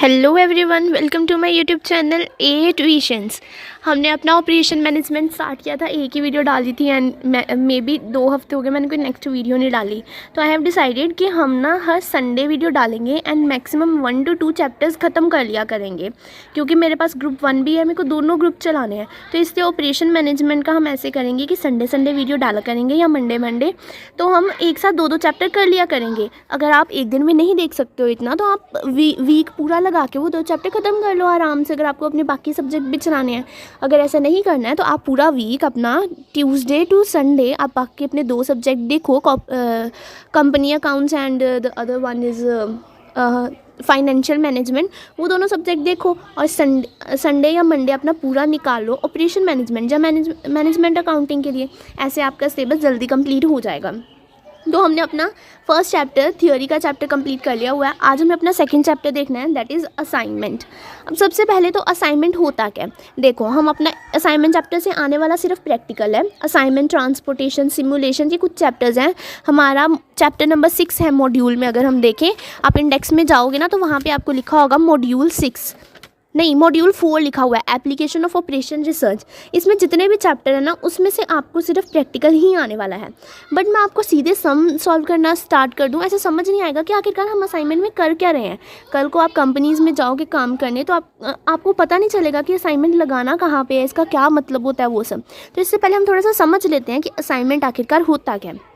Hello everyone, welcome to my YouTube channel A tuitions. हमने अपना operation management start किया था, एक ही वीडियो डाली थी एंड मे बी 2 हफ्ते हो गए मैंने कोई नेक्स्ट वीडियो नहीं डाली। तो आई हैव डिसाइडेड कि हम ना हर संडे वीडियो डालेंगे एंड मैक्सिमम 1 to 2 चैप्टर्स ख़त्म कर लिया करेंगे, क्योंकि मेरे पास ग्रुप 1 भी है, मेरे को दोनों ग्रुप चलाने हैं। तो इसलिए ऑपरेशन मैनेजमेंट का हम ऐसे करेंगे कि संडे वीडियो डाला करेंगे या मंडे तो हम एक साथ 2 चैप्टर कर लिया करेंगे। अगर आप एक दिन में नहीं देख सकते हो इतना, तो आप वीक पूरा लगा के वो 2 चैप्टर ख़त्म कर लो आराम से, अगर आपको अपने बाकी सब्जेक्ट भी चलाने हैं। अगर ऐसा नहीं करना है तो आप पूरा वीक अपना ट्यूसडे टू संडे आप बाकी अपने 2 सब्जेक्ट देखो, company accounts and the other one is financial management. वो दोनों सब्जेक्ट देखो और संडे या मंडे अपना पूरा निकालो ऑपरेशन मैनेजमेंट या मैनेजमेंट अकाउंटिंग के लिए। ऐसे आपका सिलेबस जल्दी कंप्लीट हो जाएगा। तो हमने अपना फर्स्ट चैप्टर थियोरी का चैप्टर कंप्लीट कर लिया हुआ है। आज हमें अपना सेकंड चैप्टर देखना है, दैट इज़ असाइनमेंट। अब सबसे पहले तो असाइनमेंट होता क्या है, देखो हम अपना असाइनमेंट चैप्टर से आने वाला सिर्फ प्रैक्टिकल है। असाइनमेंट, ट्रांसपोर्टेशन, सिमुलेशन, ये कुछ चैप्टर्स हैं। हमारा चैप्टर नंबर 6 है मॉड्यूल में। अगर हम देखें, आप इंडेक्स में जाओगे ना तो वहाँ पर आपको लिखा होगा मॉड्यूल 6, नहीं मॉड्यूल 4 लिखा हुआ है, एप्लीकेशन ऑफ ऑपरेशन रिसर्च। इसमें जितने भी चैप्टर है ना, उसमें से आपको सिर्फ प्रैक्टिकल ही आने वाला है। बट मैं आपको सीधे सम सॉल्व करना स्टार्ट कर दूं, ऐसे समझ नहीं आएगा कि आखिरकार हम असाइनमेंट में कर क्या रहे हैं। कल को आप कंपनीज़ में जाओगे काम करने तो आपको पता नहीं चलेगा कि असाइनमेंट लगाना कहाँ पे है, इसका क्या मतलब होता है वो सब। तो इससे पहले हम थोड़ा सा समझ लेते हैं कि असाइनमेंट आखिरकार होता क्या है।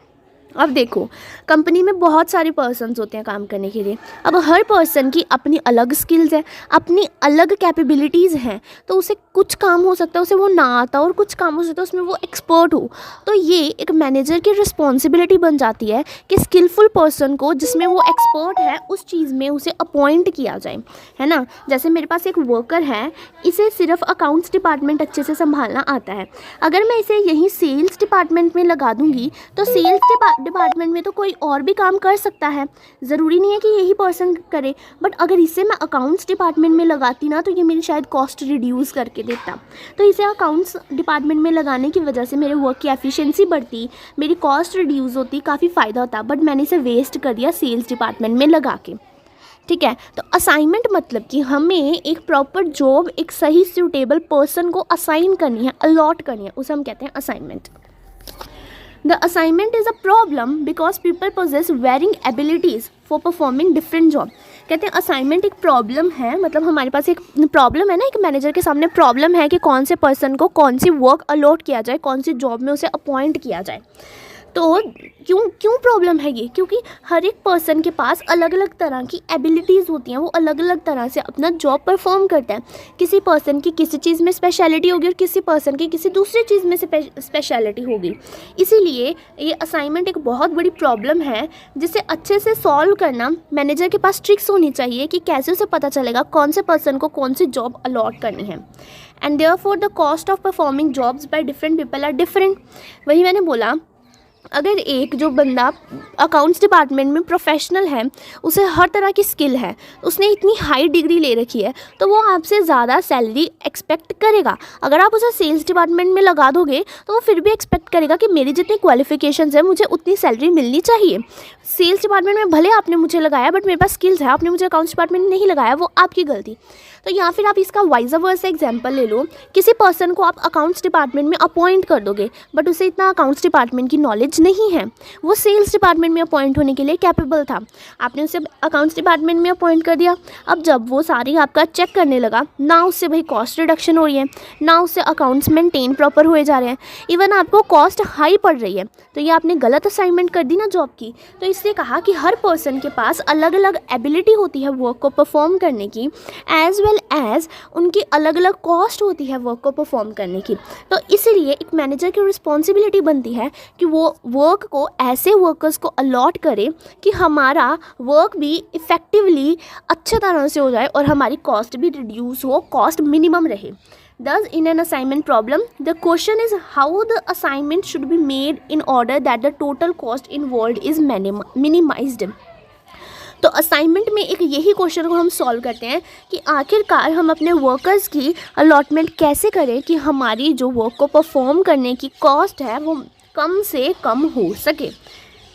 अब देखो, कंपनी में बहुत सारे पर्सन्स होते हैं काम करने के लिए। अब हर पर्सन की अपनी अलग स्किल्स है, अपनी अलग कैपेबिलिटीज़ हैं। तो उसे कुछ काम हो सकता है उसे वो ना आता, और कुछ काम हो सकता है उसमें वो एक्सपर्ट हो। तो ये एक मैनेजर की रिस्पॉन्सिबिलिटी बन जाती है कि स्किलफुल पर्सन को, जिसमें वो एक्सपर्ट है, उस चीज़ में उसे अपॉइंट किया जाए, है ना। जैसे मेरे पास एक वर्कर है, इसे सिर्फ अकाउंट्स डिपार्टमेंट अच्छे से संभालना आता है। अगर मैं इसे यहीं सेल्स डिपार्टमेंट में लगा दूँगी तो सेल्स डिपार्टमेंट में तो कोई और भी काम कर सकता है, ज़रूरी नहीं है कि यही पर्सन करे। बट अगर इसे मैं अकाउंट्स डिपार्टमेंट में लगाती ना, तो ये मेरी शायद कॉस्ट रिड्यूस करके देता। तो इसे अकाउंट्स डिपार्टमेंट में लगाने की वजह से मेरे वर्क की एफिशिएंसी बढ़ती, मेरी कॉस्ट रिड्यूस होती, काफ़ी फ़ायदा होता। बट मैंने इसे वेस्ट कर दिया सेल्स डिपार्टमेंट में लगा के, ठीक है। तो असाइनमेंट मतलब कि हमें एक प्रॉपर जॉब एक सही सूटेबल पर्सन को असाइन करनी है, अलॉट करनी है, उसे हम कहते हैं assignment. The assignment is a problem because people possess varying abilities for performing different job। कहते हैं असाइनमेंट एक प्रॉब्लम है, मतलब हमारे पास एक प्रॉब्लम है ना, एक मैनेजर के सामने प्रॉब्लम है कि कौन से पर्सन को कौन सी वर्क अलॉट किया जाए, कौन सी जॉब में उसे अपॉइंट किया जाए। तो क्यों प्रॉब्लम है ये, क्योंकि हर एक पर्सन के पास अलग अलग तरह की एबिलिटीज़ होती हैं, वो अलग अलग तरह से अपना जॉब परफॉर्म करता है। किसी पर्सन की किसी चीज़ में स्पेशलिटी होगी और किसी पर्सन की किसी दूसरी चीज़ में स्पेशलिटी होगी। इसीलिए ये असाइनमेंट एक बहुत बड़ी प्रॉब्लम है, जिसे अच्छे से सॉल्व करना मैनेजर के पास ट्रिक्स होनी चाहिए कि कैसे उसे पता चलेगा कौन से पर्सन को कौन सी जॉब अलॉट करनी है। And therefore the cost of performing jobs by different people are different. वही मैंने बोला, अगर एक जो बंदा अकाउंट्स डिपार्टमेंट में प्रोफेशनल है, उसे हर तरह की स्किल है, उसने इतनी हाई डिग्री ले रखी है, तो वो आपसे ज़्यादा सैलरी एक्सपेक्ट करेगा। अगर आप उसे सेल्स डिपार्टमेंट में लगा दोगे तो वो फिर भी एक्सपेक्ट करेगा कि मेरी जितनी क्वालिफिकेशंस है मुझे उतनी सैलरी मिलनी चाहिए। सेल्स डिपार्टमेंट में भले आपने मुझे लगाया, बट मेरे पास स्किल्स है, आपने मुझे अकाउंट्स डिपार्टमेंट में नहीं लगाया, वो आपकी गलती। तो या फिर आप इसका वाइज वर्सा एग्जांपल ले लो, किसी पर्सन को आप अकाउंट्स डिपार्टमेंट में अपॉइंट कर दोगे, बट उसे इतना अकाउंट्स डिपार्टमेंट की नॉलेज नहीं है, वो सेल्स डिपार्टमेंट में अपॉइंट होने के लिए कैपेबल था, आपने उसे अकाउंट्स डिपार्टमेंट में अपॉइंट कर दिया। अब जब वो सारी आपका चेक करने लगा, ना उससे भाई कॉस्ट रिडक्शन हो रही है, ना उससे अकाउंट्स मेंटेन प्रॉपर हुए जा रहे हैं, इवन आपको कॉस्ट हाई पड़ रही है, तो ये आपने गलत असाइनमेंट कर दी ना जॉब की। तो इसलिए कहा कि हर पर्सन के पास अलग अलग एबिलिटी होती है वर्क को परफॉर्म करने की, एज वेल एज उनकी अलग अलग कॉस्ट होती है वर्क को परफॉर्म करने की। तो इसीलिए एक मैनेजर की रिस्पॉन्सिबिलिटी बनती है कि वो वर्क को ऐसे वर्कर्स को अलॉट करे कि हमारा वर्क भी इफ़ेक्टिवली अच्छे तरह से हो जाए और हमारी कॉस्ट भी रिड्यूस हो, कॉस्ट मिनिमम रहे। Thus, in an assignment problem, the question is how the assignment should be made in order that the total cost involved is minimized। तो असाइनमेंट में एक यही क्वेश्चन को हम सॉल्व करते हैं कि आखिरकार हम अपने वर्कर्स की अलॉटमेंट कैसे करें कि हमारी जो वर्क को परफॉर्म करने की कॉस्ट है वो कम से कम हो सके,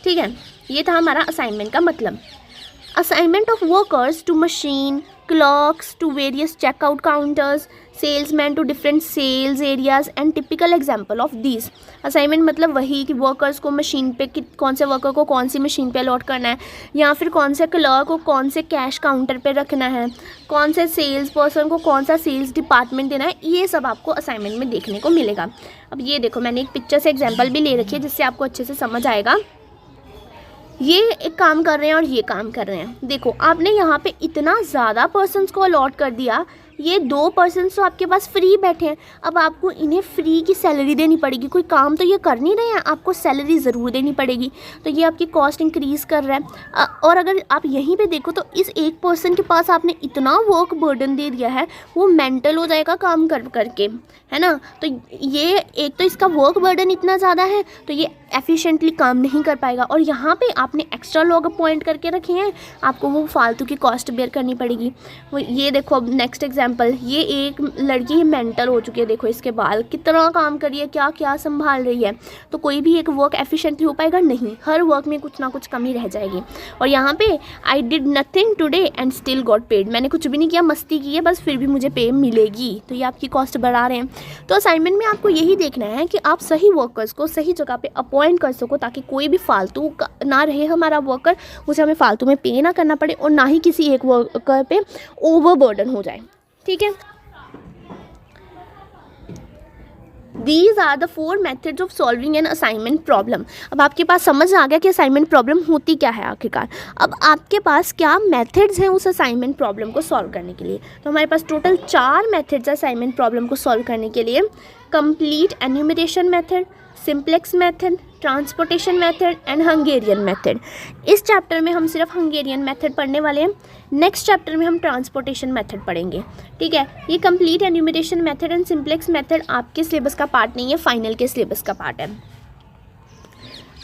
ठीक है। ये था हमारा असाइनमेंट का मतलब। Assignment of workers to machine, clerks to various checkout counters, salesmen to different sales areas and typical example of these. Assignment मतलब वही कि वर्कर्स को मशीन पे कौन से वर्कर को कौन सी मशीन पे अलॉट करना है, या फिर कौन से क्लर्क को कौन से कैश काउंटर पे रखना है, कौन से सेल्स पर्सन को कौन सा सेल्स डिपार्टमेंट देना है, ये सब आपको असाइनमेंट में देखने को मिलेगा. अब ये देखो मैंने एक पिक्चर से एग्जाम्पल भी ले रखी है जिससे आपको अच्छे से समझ आएगा. ये एक काम कर रहे हैं और ये काम कर रहे हैं. देखो आपने यहाँ पे इतना ज़्यादा पर्सन्स को अलॉट कर दिया, ये 2 पर्सन्स तो आपके पास फ्री बैठे हैं. अब आपको इन्हें फ्री की सैलरी देनी पड़ेगी. कोई काम तो ये कर नहीं रहे हैं, आपको सैलरी ज़रूर देनी पड़ेगी. तो ये आपकी कॉस्ट इंक्रीज़ कर रहा है. और अगर आप यहीं पे देखो तो इस एक पर्सन के पास आपने इतना वर्क बर्डन दे दिया है, वो मेंटल हो जाएगा काम कर करके, है ना. तो ये एक तो इसका वर्क बर्डन इतना ज़्यादा है तो ये एफिशिएंटली काम नहीं कर पाएगा. और यहाँ पे आपने एक्स्ट्रा लोग अपॉइंट करके रखे हैं, आपको वो फालतू की कॉस्ट बेयर करनी पड़ेगी. वो ये देखो अब नेक्स्ट एग्जाम्पल, ये एक लड़की मेंटल हो चुकी है. देखो इसके बाल कितना काम कर रही है, क्या क्या संभाल रही है. तो कोई भी एक वर्क एफिशिएंटली हो पाएगा नहीं, हर वर्क में कुछ ना कुछ कमी रह जाएगी. और यहाँ पे I did nothing today and still got paid, मैंने कुछ भी नहीं किया, मस्ती की है बस, फिर भी मुझे पे मिलेगी. तो ये आपकी कॉस्ट बढ़ा रहे हैं. तो असाइनमेंट में आपको यही देखना है कि आप सही वर्कर्स को सही जगह पे अपॉइंट कर सको, ताकि कोई भी फालतू ना रहे हमारा वर्कर, उसे हमें फालतू में पे ना करना पड़े, और ना ही किसी एक वर्कर पे ओवरबर्डन हो जाए. ठीक है. These are the 4 methods of solving an assignment problem. अब आपके पास समझ आ गया कि असाइनमेंट प्रॉब्लम होती क्या है आखिरकार. अब आपके पास क्या मेथड्स हैं उस असाइनमेंट प्रॉब्लम को सॉल्व करने के लिए. तो हमारे पास टोटल 4 मेथड्स असाइनमेंट प्रॉब्लम को सॉल्व करने के लिए. Complete enumeration method, simplex method, transportation method and Hungarian method. इस चैप्टर में हम सिर्फ हंगेरियन मेथड पढ़ने वाले हैं. नेक्स्ट चैप्टर में हम ट्रांसपोर्टेशन मेथड पढ़ेंगे. ठीक है. ये complete enumeration method and simplex method आपके सिलेबस का पार्ट नहीं है, फाइनल के सिलेबस का पार्ट है.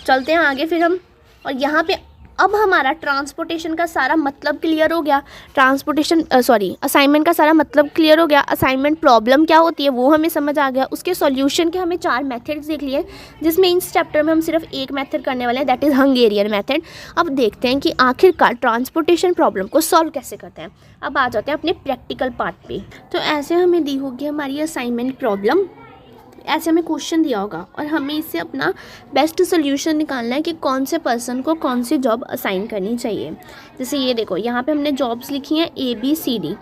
चलते हैं आगे फिर हम. और यहाँ पे अब हमारा ट्रांसपोर्टेशन का सारा मतलब क्लियर हो गया. असाइनमेंट का सारा मतलब क्लियर हो गया. असाइनमेंट प्रॉब्लम क्या होती है वो हमें समझ आ गया. उसके सॉल्यूशन के हमें 4 मेथड्स देख लिए, जिसमें इस चैप्टर में हम सिर्फ एक मेथड करने वाले हैं, दैट इज़ हंगेरियन मेथड. अब देखते हैं कि आखिरकार ट्रांसपोर्टेशन प्रॉब्लम को सॉल्व कैसे करते हैं. अब आ जाते हैं अपने प्रैक्टिकल पार्ट पे. तो ऐसे हमें दी होगी हमारी असाइनमेंट प्रॉब्लम, ऐसे हमें क्वेश्चन दिया होगा और हमें इससे अपना बेस्ट सोल्यूशन निकालना है कि कौन से पर्सन को कौन सी जॉब असाइन करनी चाहिए. जैसे ये देखो यहाँ पे हमने जॉब्स लिखी हैं ABCD.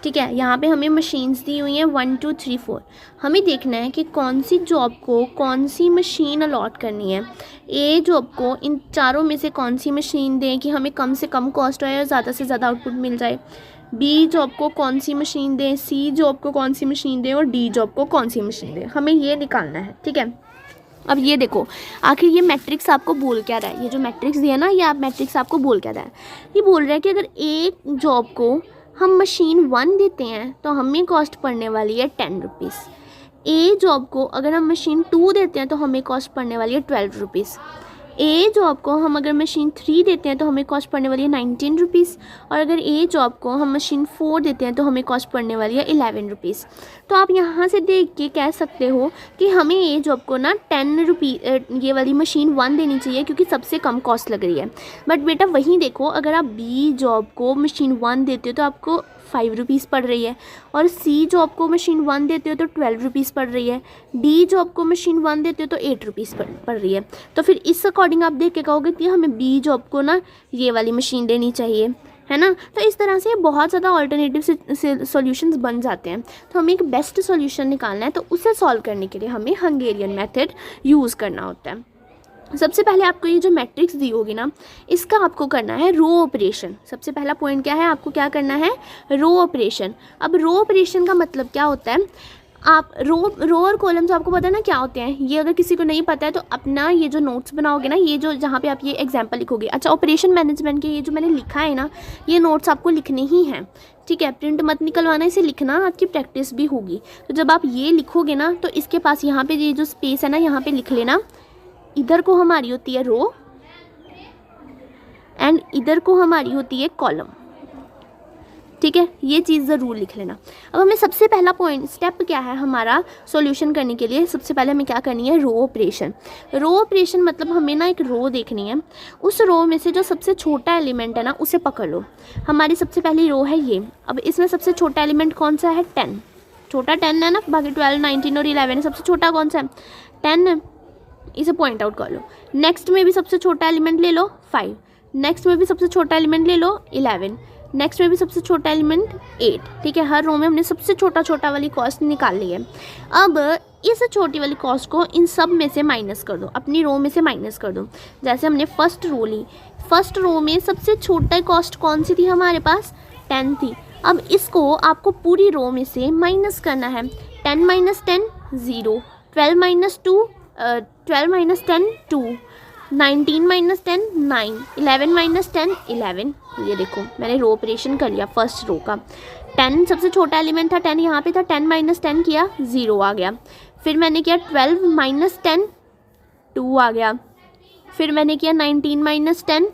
ठीक है. यहाँ पे हमें मशीन्स दी हुई हैं 1 2 3 4. हमें देखना है कि कौन सी जॉब को कौन सी मशीन अलॉट करनी है. ए जॉब को इन चारों में से कौन सी मशीन दें कि हमें कम से कम कॉस्ट आए और ज़्यादा से ज़्यादा आउटपुट मिल जाए. बी जॉब को कौन सी मशीन दें, सी जॉब को कौन सी मशीन दें और डी जॉब को कौन सी मशीन दें. हमें ये निकालना है. ठीक है. अब ये देखो आखिर ये मैट्रिक्स आपको बोल क्या रहा है. ये जो मैट्रिक्स दिया ना, ये आप मैट्रिक्स आपको बोल क्या रहा है. ये बोल रहा है कि अगर एक जॉब को हम मशीन 1 देते हैं तो हमें कॉस्ट पड़ने वाली है 10 रुपीज़. ए जॉब को अगर हम मशीन 2 देते हैं तो हमें कॉस्ट पड़ने वाली है 12 रुपीज़. ए जॉब को हम अगर मशीन 3 देते हैं तो हमें कॉस्ट पड़ने वाली है 19 रुपीज़. और अगर ए जॉब को हम मशीन 4 देते हैं तो हमें कॉस्ट पड़ने वाली है 11 रुपीज़. तो आप यहाँ से देख के कह सकते हो कि हमें ए जॉब को ना 10 रुपीज़ ये वाली मशीन 1 देनी चाहिए क्योंकि सबसे कम कॉस्ट लग रही है. बट बेटा वहीं देखो, अगर आप बी जॉब को मशीन 1 देते हो तो आपको 5 रुपीज़ पड़ रही है, और सी जॉब को मशीन 1 देते हो तो 12 रुपीज़ पड़ रही है, डी जॉब को मशीन 1 देते हो तो 8 रुपीज़ पड़ रही है. तो फिर इस अकॉर्डिंग आप देख के कहोगे कि हमें बी जॉब को ना ये वाली मशीन देनी चाहिए, है ना. तो इस तरह से बहुत ज़्यादा ऑल्टरनेटिव सॉल्यूशंस बन जाते हैं. तो हमें एक बेस्ट सॉल्यूशन निकालना है, तो उसे सॉल्व करने के लिए हमें हंगेरियन मेथड यूज़ करना होता है. सबसे पहले आपको ये जो मैट्रिक्स दी होगी ना, इसका आपको करना है रो ऑपरेशन. सबसे पहला पॉइंट क्या है, आपको क्या करना है, रो ऑपरेशन. अब रो ऑपरेशन का मतलब क्या होता है, आप रो और कॉलम्स आपको पता है ना क्या होते हैं. ये अगर किसी को नहीं पता है तो अपना ये जो नोट्स बनाओगे ना, ये जो जहाँ पे आप ये एग्जांपल लिखोगे. अच्छा, ऑपरेशन मैनेजमेंट के ये जो मैंने लिखा है ना, ये नोट्स आपको लिखने ही हैं. ठीक है. प्रिंट मत निकलवाना, इसे लिखना, आपकी प्रैक्टिस भी होगी. तो जब आप ये लिखोगे ना तो इसके पास यहाँ पे ये जो स्पेस है ना, यहाँ पे लिख लेना. इधर को हमारी होती है रो एंड इधर को हमारी होती है कॉलम. ठीक ठीक है, ये चीज़ ज़रूर लिख लेना। अब हमें सबसे पहला स्टेप क्या है हमारा सॉल्यूशन करने के लिए, सबसे पहले हमें क्या करनी है, रो ऑपरेशन। रो ऑपरेशन मतलब हमें ना एक रो देखनी है, उस रो में से जो सबसे छोटा एलिमेंट है ना उसे पकड़ लो। हमारी सबसे पहली रो है ये। अब इसमें सबसे छोटा एलिमेंट कौन सा है, 10। छोटा 10 है ना, बाकी 12, 19 और 11 है, सबसे छोटा कौन सा है, 10 है, इसे पॉइंट आउट कर लो। नेक्स्ट में भी सबसे छोटा एलिमेंट ले लो 5, नेक्स्ट में भी सबसे छोटा एलिमेंट ले लो 11, नेक्स्ट में भी सबसे छोटा एलिमेंट 8। ठीक है, हर रो में हमने सबसे छोटा वाली कॉस्ट निकाल ली है। अब इस छोटी वाली कॉस्ट को इन सब में से माइनस कर दो, अपनी रो में से माइनस कर दो। जैसे हमने फर्स्ट रो ली, फर्स्ट रो में सबसे छोटा कॉस्ट कौन सी थी हमारे पास, 10 थी। अब इसको आपको पूरी रो में से माइनस करना है। 10 - 10 0, 12 - 2 12 - 10 2, 19 - 10 9, 11 - 10 11। ये देखो मैंने रो ऑपरेशन कर लिया फर्स्ट रो का। 10 सबसे छोटा एलिमेंट था, 10 यहाँ पे था, 10 - 10 किया 0 आ गया। फिर मैंने किया 12 - 10 2 आ गया। फिर मैंने किया 19 - 10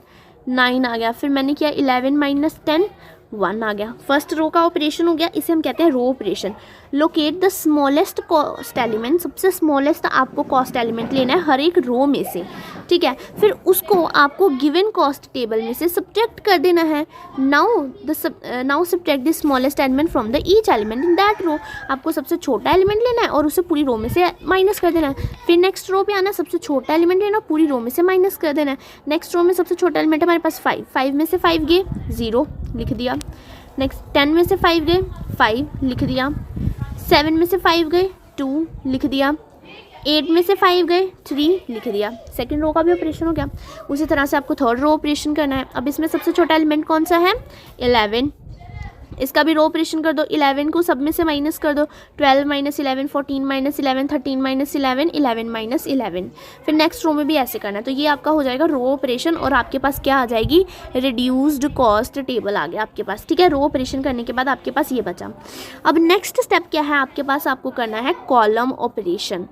9 आ गया। फिर मैंने किया 11 - 10 1 आ गया। फर्स्ट रो का ऑपरेशन हो गया, इसे हम कहते हैं row operation. Locate the smallest cost element, सबसे स्मॉलेस्ट आपको कॉस्ट एलिमेंट लेना है हर एक रो में से। ठीक है, फिर उसको आपको गिवन कॉस्ट टेबल में से सब्ट्रैक्ट कर देना है। Now subtract the smallest element from the each element in that row. आपको सबसे छोटा एलिमेंट लेना है और उसे पूरी रो में से माइनस कर देना है। फिर नेक्स्ट रो पे आना, सबसे छोटा एलिमेंट लेना, पूरी रो में से माइनस कर देना है। नेक्स्ट रो में सबसे छोटा एलिमेंट हमारे पास 5 में से 5 गए 0 लिख दिया। नेक्स्ट 10 में से 5 गए 5 लिख दिया। 7 में से 5 गए 2 लिख दिया। 8 में से 5 गए 3 लिख दिया। सेकंड रो का भी ऑपरेशन हो गया। उसी तरह से आपको थर्ड रो ऑपरेशन करना है। अब इसमें सबसे छोटा एलिमेंट कौन सा है, 11, इसका भी रो ऑपरेशन कर दो। 11 को सब में से माइनस कर दो। 12 - 11 14 - 11 13 - 11 11 - 11। फिर नेक्स्ट रो में भी ऐसे करना है। तो ये आपका हो जाएगा रो ऑपरेशन और आपके पास क्या आ जाएगी, रिड्यूस्ड कॉस्ट टेबल आ गया आपके पास। ठीक है, रो ऑपरेशन करने के बाद आपके पास ये बचा। अब नेक्स्ट स्टेप क्या है आपके पास, आपको करना है कॉलम ऑपरेशन।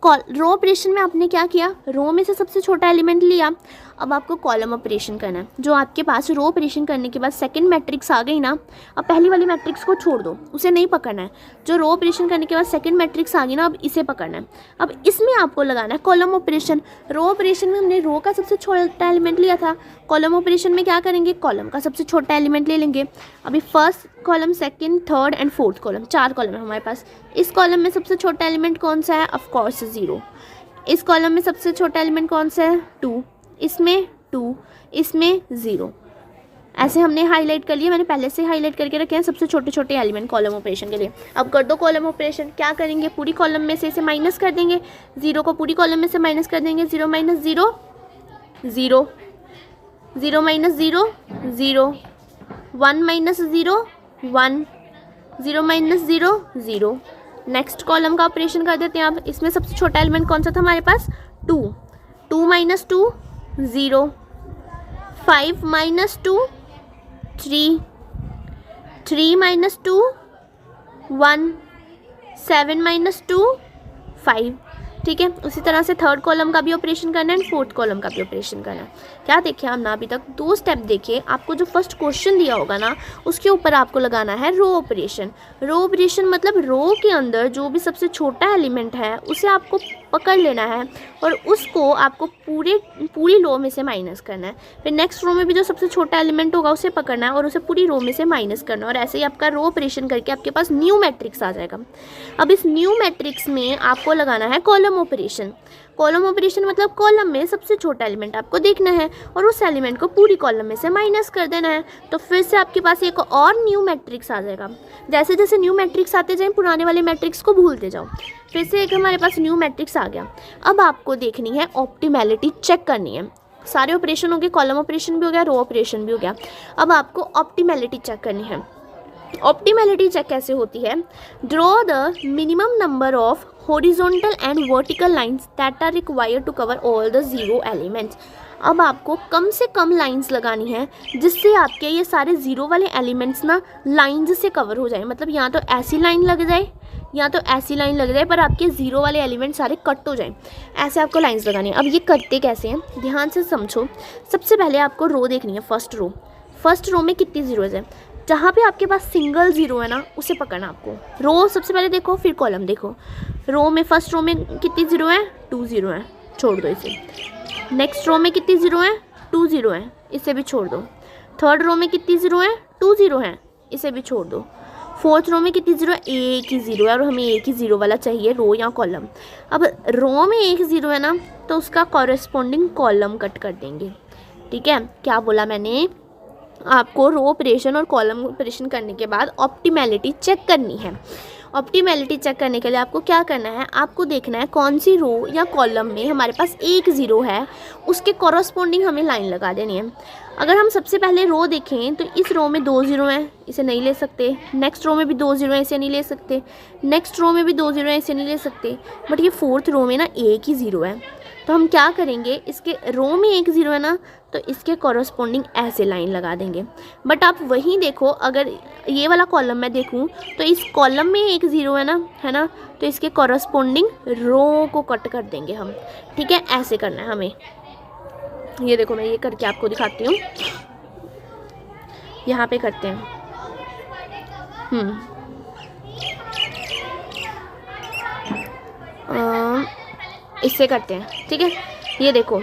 रो ऑपरेशन में आपने क्या किया, रो में से सबसे छोटा एलिमेंट लिया। अब आपको कॉलम ऑपरेशन करना है। जो आपके पास रो ऑपरेशन करने के बाद सेकंड मैट्रिक्स आ गई ना, अब पहली वाली मैट्रिक्स को छोड़ दो, उसे नहीं पकड़ना है। जो रो ऑपरेशन करने के बाद सेकंड मैट्रिक्स आ गई ना, अब इसे पकड़ना है। अब इसमें आपको लगाना है कॉलम ऑपरेशन। रो ऑपरेशन में हमने रो का सबसे छोटा एलिमेंट लिया था, कॉलम ऑपरेशन में क्या करेंगे, कॉलम का सबसे छोटा एलिमेंट ले लेंगे। अभी first column, second, third and fourth column, 4 column है हमारे पास। इस कॉलम में सबसे छोटा एलिमेंट कौन सा है, ऑफ कोर्स 0। इस कॉलम में सबसे छोटा एलिमेंट कौन सा है, 2, इसमें 2, इसमें 0। ऐसे हमने हाईलाइट कर लिया, मैंने पहले से हाईलाइट करके रखे हैं सबसे छोटे एलिमेंट कॉलम ऑपरेशन के लिए। अब कर दो कॉलम ऑपरेशन। क्या करेंगे, पूरी कॉलम में से इसे माइनस कर देंगे, 0 को पूरी कॉलम में से माइनस कर देंगे। 0 - 0 0, 0 - 0 0, 1 - 0 1, 0 - 0 0। नेक्स्ट कॉलम का ऑपरेशन कर देते हैं। अब इसमें सबसे छोटा एलिमेंट कौन सा था हमारे पास, 2, 2 - 2 0, 5 - 2 3, 3 - 2 1, 7 - 2 5। ठीक है, उसी तरह से थर्ड कॉलम का भी ऑपरेशन करना है एंड फोर्थ कॉलम का भी ऑपरेशन करना है। क्या देखिए हमने अभी तक 2 स्टेप देखे। आपको जो फर्स्ट क्वेश्चन दिया होगा ना, उसके ऊपर आपको लगाना है रो ऑपरेशन। रो ऑपरेशन मतलब रो के अंदर जो भी सबसे छोटा एलिमेंट है उसे आपको पकड़ लेना है और उसको आपको पूरी रो में से माइनस करना है। फिर नेक्स्ट रो में भी जो सबसे छोटा एलिमेंट होगा उसे पकड़ना है और उसे पूरी रो में से माइनस करना है। और ऐसे ही आपका रो ऑपरेशन करके आपके पास न्यू मैट्रिक्स आ जाएगा। अब इस न्यू मैट्रिक्स में आपको लगाना है कॉलम ऑपरेशन। कॉलम ऑपरेशन मतलब कॉलम में सबसे छोटा एलिमेंट आपको देखना है और उस एलिमेंट को पूरी कॉलम में से माइनस कर देना है। तो फिर से आपके पास एक और न्यू मैट्रिक्स आ जाएगा। जैसे जैसे न्यू मैट्रिक्स आते जाएं, पुराने वाले मैट्रिक्स को भूलते जाओ। फिर से एक हमारे पास न्यू मैट्रिक्स आ गया। अब आपको देखनी है ऑप्टिमैलिटी चेक करनी है। सारे ऑपरेशन हो गए, कॉलम ऑपरेशन भी हो गया, रो ऑपरेशन भी हो गया। अब आपको ऑप्टिमैलिटी चेक करनी है। ऑप्टिमैलिटी चेक कैसे होती है, draw the minimum number of horizontal and vertical lines that are required to cover all the 0 elements. अब आपको कम से कम लाइंस लगानी है जिससे आपके ये सारे 0 वाले एलिमेंट्स ना लाइंस से कवर हो जाए। मतलब यहाँ तो ऐसी लाइन लग जाए या तो ऐसी लाइन लग जाए, पर आपके 0 वाले एलिमेंट सारे कट हो जाएं। ऐसे आपको लाइंस लगानी है। अब ये करते कैसे हैं, ध्यान से समझो। सबसे पहले आपको रो देखनी है, फर्स्ट रो में कितनी 0 है, जहाँ पे आपके पास सिंगल ज़ीरो है ना उसे पकड़ना आपको। रो सबसे पहले देखो, फिर कॉलम देखो। रो में फर्स्ट रो में कितनी ज़ीरो है, 2 ज़ीरो है, छोड़ दो इसे। नेक्स्ट रो में कितनी ज़ीरो है, 2 ज़ीरो है, इसे भी छोड़ दो। थर्ड रो में कितनी ज़ीरो है, 2 ज़ीरो है, इसे भी छोड़ दो। फोर्थ रो में कितनी ज़ीरो है, एक ही ज़ीरो है, और हमें एक ही ज़ीरो वाला चाहिए रो या कॉलम। अब रो में एक ज़ीरो है ना, तो उसका कॉरेस्पॉन्डिंग कॉलम कट कर देंगे। ठीक है, क्या बोला मैंने, आपको रो ऑपरेशन और कॉलम ऑपरेशन करने के बाद ऑप्टिमैलिटी चेक करनी है। ऑप्टिमैलिटी चेक करने के लिए आपको क्या करना है, आपको देखना है कौन सी रो या कॉलम में हमारे पास एक ज़ीरो है, उसके कॉरस्पॉन्डिंग हमें लाइन लगा देनी है। अगर हम सबसे पहले रो देखें तो इस रो में 2 ज़ीरो हैं, इसे नहीं ले सकते। नेक्स्ट रो में भी 2 ज़ीरो हैं, इसे नहीं ले सकते। नेक्स्ट रो में भी 2 ज़ीरो हैं, इसे नहीं ले सकते। बट ये फोर्थ रो में ना एक ही ज़ीरो है, तो हम क्या करेंगे, इसके रो में एक ज़ीरो है ना, तो इसके कॉरस्पॉन्डिंग ऐसे लाइन लगा देंगे। बट आप वहीं देखो, अगर ये वाला कॉलम मैं देखूं तो इस कॉलम में एक ज़ीरो है ना, तो इसके कॉरस्पॉन्डिंग रो को कट कर देंगे हम। ठीक है, ऐसे करना है हमें। ये देखो, मैं ये करके आपको दिखाती हूँ। यहाँ पे करते हैं। इससे करते हैं। ठीक है, ये देखो,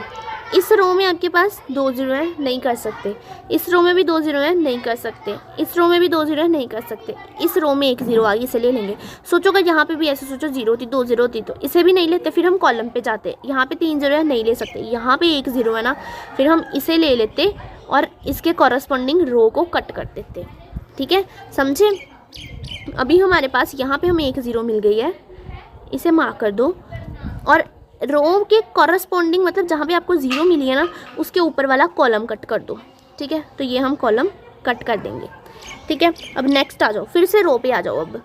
इस रो में आपके पास 2 ज़ीरो है, नहीं कर सकते। इस रो में भी 2 ज़ीरो है, नहीं कर सकते। इस रो में भी 2 ज़ीरो है, नहीं कर सकते। इस रो में एक ज़ीरो आ गई, इसे ले लेंगे। सोचो अगर यहाँ पे भी ऐसे सोचो, 0 थी, 2 ज़ीरो थी, तो इसे भी नहीं लेते। फिर हम कॉलम पे जाते, यहाँ पे 3 ज़ीरो है, नहीं ले सकते। यहाँ पे एक ज़ीरो है ना, फिर हम इसे ले लेते और इसके कॉरस्पॉन्डिंग रो को कट कर देते। ठीक है, समझे। अभी हमारे पास यहाँ पे हमें एक ज़ीरो मिल गई है, इसे मार्क कर दो, और रो के कॉरस्पॉन्डिंग मतलब जहाँ पे आपको ज़ीरो मिली है ना, उसके ऊपर वाला कॉलम कट कर दो। ठीक है, तो ये हम कॉलम कट कर देंगे। ठीक है, अब नेक्स्ट आ जाओ, फिर से रो पे आ जाओ। अब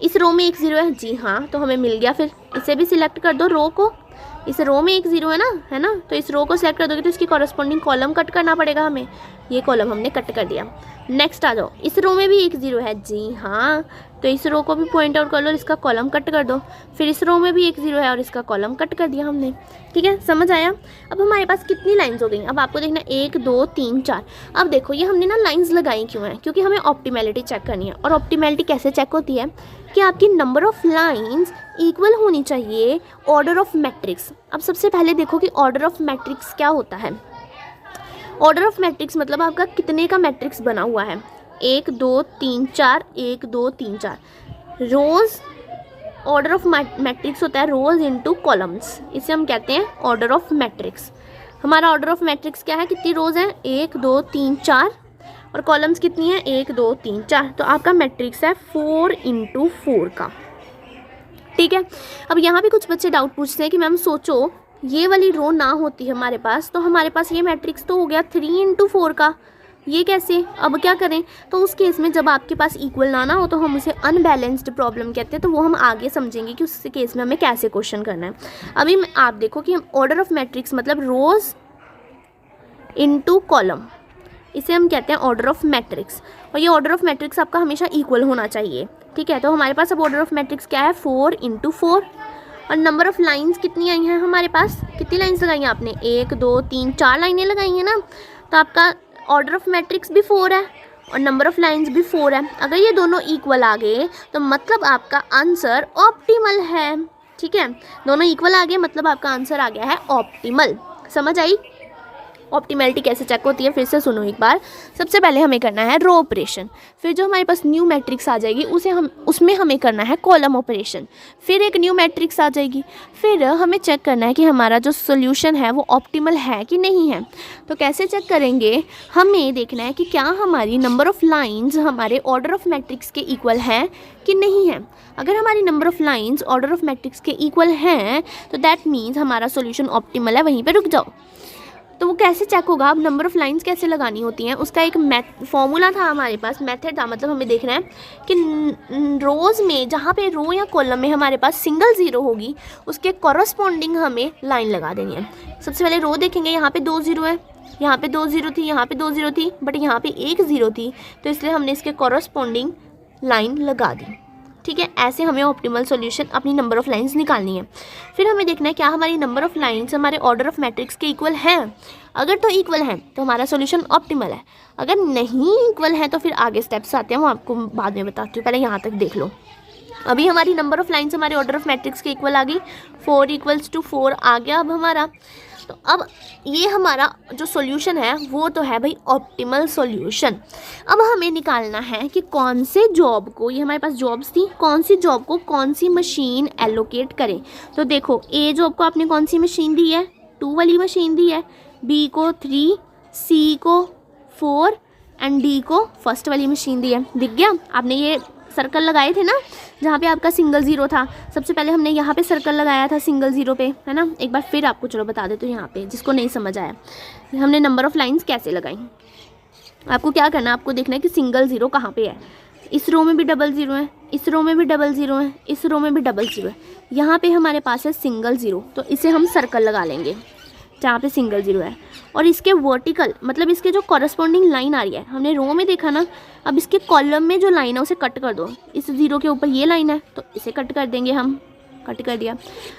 इस रो में एक ज़ीरो है, जी हाँ, तो हमें मिल गया। फिर इसे भी सिलेक्ट कर दो, रो को। इस रो में एक ज़ीरो है ना, तो इस रो को सिलेक्ट कर दोगे तो इसकी कॉरस्पॉन्डिंग कॉलम कट करना पड़ेगा हमें। ये कॉलम हमने कट कर दिया। नेक्स्ट आ जाओ, इस रो में भी एक ज़ीरो है, जी हाँ, तो इस रो को भी पॉइंट आउट कर लो, इसका कॉलम कट कर दो। फिर इस रो में भी एक ज़ीरो है और इसका कॉलम कट कर दिया हमने। ठीक है, समझ आया। अब हमारे पास कितनी लाइंस हो गई, अब आपको देखना 1 2 3 4। अब देखो, ये हमने ना लाइंस लगाई क्यों है, क्योंकि हमें ऑप्टिमैलिटी चेक करनी है। और ऑप्टिमैलिटी कैसे चेक होती है कि आपकी नंबर ऑफ़ लाइंस इक्वल होनी चाहिए ऑर्डर ऑफ मैट्रिक्स। अब सबसे पहले देखो कि ऑर्डर ऑफ मैट्रिक्स क्या होता है। ऑर्डर ऑफ मैट्रिक्स मतलब आपका कितने का मैट्रिक्स बना हुआ है, 1 2 3 4, 1 2 3 4। रोज़ ऑर्डर ऑफ मैट्रिक्स होता है रोज़ इनटू कॉलम्स, इसे हम कहते हैं ऑर्डर ऑफ मैट्रिक्स। हमारा ऑर्डर ऑफ मैट्रिक्स क्या है, कितनी रोज़ हैं, 1 2 3 4, और कॉलम्स कितनी है, 1 2 3 4। तो आपका मैट्रिक्स है 4 × 4 का। ठीक है, अब यहाँ भी कुछ बच्चे डाउट पूछते हैं कि मैम सोचो ये वाली रो ना होती हमारे पास, तो हमारे पास ये मैट्रिक्स तो हो गया 3 × 4 का, ये कैसे, अब क्या करें। तो उस केस में जब आपके पास इक्वल ना हो तो हम उसे अनबैलेंस्ड प्रॉब्लम कहते हैं, तो वो हम आगे समझेंगे कि उस केस में हमें कैसे क्वेश्चन करना है। अभी आप देखो कि हम ऑर्डर ऑफ मैट्रिक्स मतलब रोज़ इनटू कॉलम, इसे हम कहते हैं ऑर्डर ऑफ मैट्रिक्स। और ये ऑर्डर ऑफ मैट्रिक्स आपका हमेशा इक्वल होना चाहिए। ठीक है, तो हमारे पास अब ऑर्डर ऑफ मैट्रिक्स क्या है, 4 × 4। और नंबर ऑफ़ लाइंस कितनी आई हैं हमारे पास, कितनी लाइंस लगाई हैं आपने, 1 2 3 4 लाइनें लगाई हैं ना, तो आपका ऑर्डर ऑफ मैट्रिक्स भी 4 है और नंबर ऑफ़ लाइंस भी 4 है। अगर ये दोनों इक्वल आ गए तो मतलब आपका आंसर ऑप्टिमल है। ठीक है, दोनों इक्वल आ गए मतलब आपका आंसर आ गया है ऑप्टिमल। समझ आई। ऑप्टिमैलिटी कैसे चेक होती है फिर से सुनो एक बार। सबसे पहले हमें करना है रो ऑपरेशन, फिर जो हमारे पास न्यू मैट्रिक्स आ जाएगी उसमें हमें करना है कॉलम ऑपरेशन, फिर एक न्यू मैट्रिक्स आ जाएगी, फिर हमें चेक करना है कि हमारा जो सोल्यूशन है वो ऑप्टिमल है कि नहीं है। तो कैसे चेक करेंगे, हमें देखना है कि क्या हमारी नंबर ऑफ़ लाइंस हमारे ऑर्डर ऑफ मैट्रिक्स के इक्वल है कि नहीं है। अगर हमारी number of lines order of matrix के इक्वल हैं तो दैट मीन्स हमारा सोल्यूशन ऑप्टिमल है, वहीं पर रुक जाओ। तो वो कैसे चेक होगा, अब नंबर ऑफ़ लाइंस कैसे लगानी होती हैं उसका एक फॉर्मूला था हमारे पास, मेथड था। मतलब हमें देखना है कि रोज़ में जहाँ पे रो या कॉलम में हमारे पास सिंगल ज़ीरो होगी उसके कॉरस्पॉन्डिंग हमें लाइन लगा देनी है। सबसे पहले रो देखेंगे, यहाँ पे 2 ज़ीरो है, यहाँ पे 2 ज़ीरो थी, यहाँ पे 2 ज़ीरो थी, बट यहाँ पे 1 ज़ीरो थी, तो इसलिए हमने इसके कॉरस्पॉन्डिंग लाइन लगा दी। ठीक है। ऐसे हमें ऑप्टिमल सॉल्यूशन अपनी नंबर ऑफ़ लाइंस निकालनी है। फिर हमें देखना है क्या हमारी नंबर ऑफ़ लाइंस हमारे ऑर्डर ऑफ मैट्रिक्स के इक्वल हैं। अगर तो इक्वल हैं तो हमारा सॉल्यूशन ऑप्टिमल है, अगर नहीं इक्वल है तो फिर आगे स्टेप्स आते हैं, वो आपको बाद में बताती हूँ, पहले यहाँ तक देख लो। अभी हमारी नंबर ऑफ़ लाइंस हमारे ऑर्डर ऑफ मैट्रिक्स के इक्वल आ गई, 4 = 4 आ गया अब हमारा। तो अब ये हमारा जो सॉल्यूशन है वो तो है भाई ऑप्टिमल सॉल्यूशन। अब हमें निकालना है कि कौन से जॉब को, ये हमारे पास जॉब्स थी, कौन सी जॉब को कौन सी मशीन एलोकेट करे। तो देखो ए जॉब को आपने कौन सी मशीन दी है, 2 वाली मशीन दी है, बी को 3, सी को 4 एंड डी को फर्स्ट वाली मशीन दी है। दिख गया, आपने ये सर्कल लगाए थे ना जहाँ पे आपका सिंगल ज़ीरो था, सबसे पहले हमने यहाँ पे सर्कल लगाया था सिंगल ज़ीरो पे, है ना। एक बार फिर आपको चलो बता देते हो यहाँ पे, जिसको नहीं समझ आया हमने नंबर ऑफ़ लाइंस कैसे लगाई। आपको क्या करना है, आपको देखना है कि सिंगल ज़ीरो कहाँ पे है। इस रो में भी डबल ज़ीरो है, इस रो में भी डबल ज़ीरो है, इस रो में भी डबल ज़ीरो है, यहाँ पे हमारे पास है सिंगल ज़ीरो, तो इसे हम सर्कल लगा लेंगे जहाँ पे सिंगल ज़ीरो है। और इसके वर्टिकल मतलब इसके जो कॉरस्पॉन्डिंग लाइन आ रही है, हमने रो में देखा ना, अब इसके कॉलम में जो लाइन है उसे कट कर दो। इस ज़ीरो के ऊपर ये लाइन है तो इसे कट कर देंगे हम, कट कर दिया।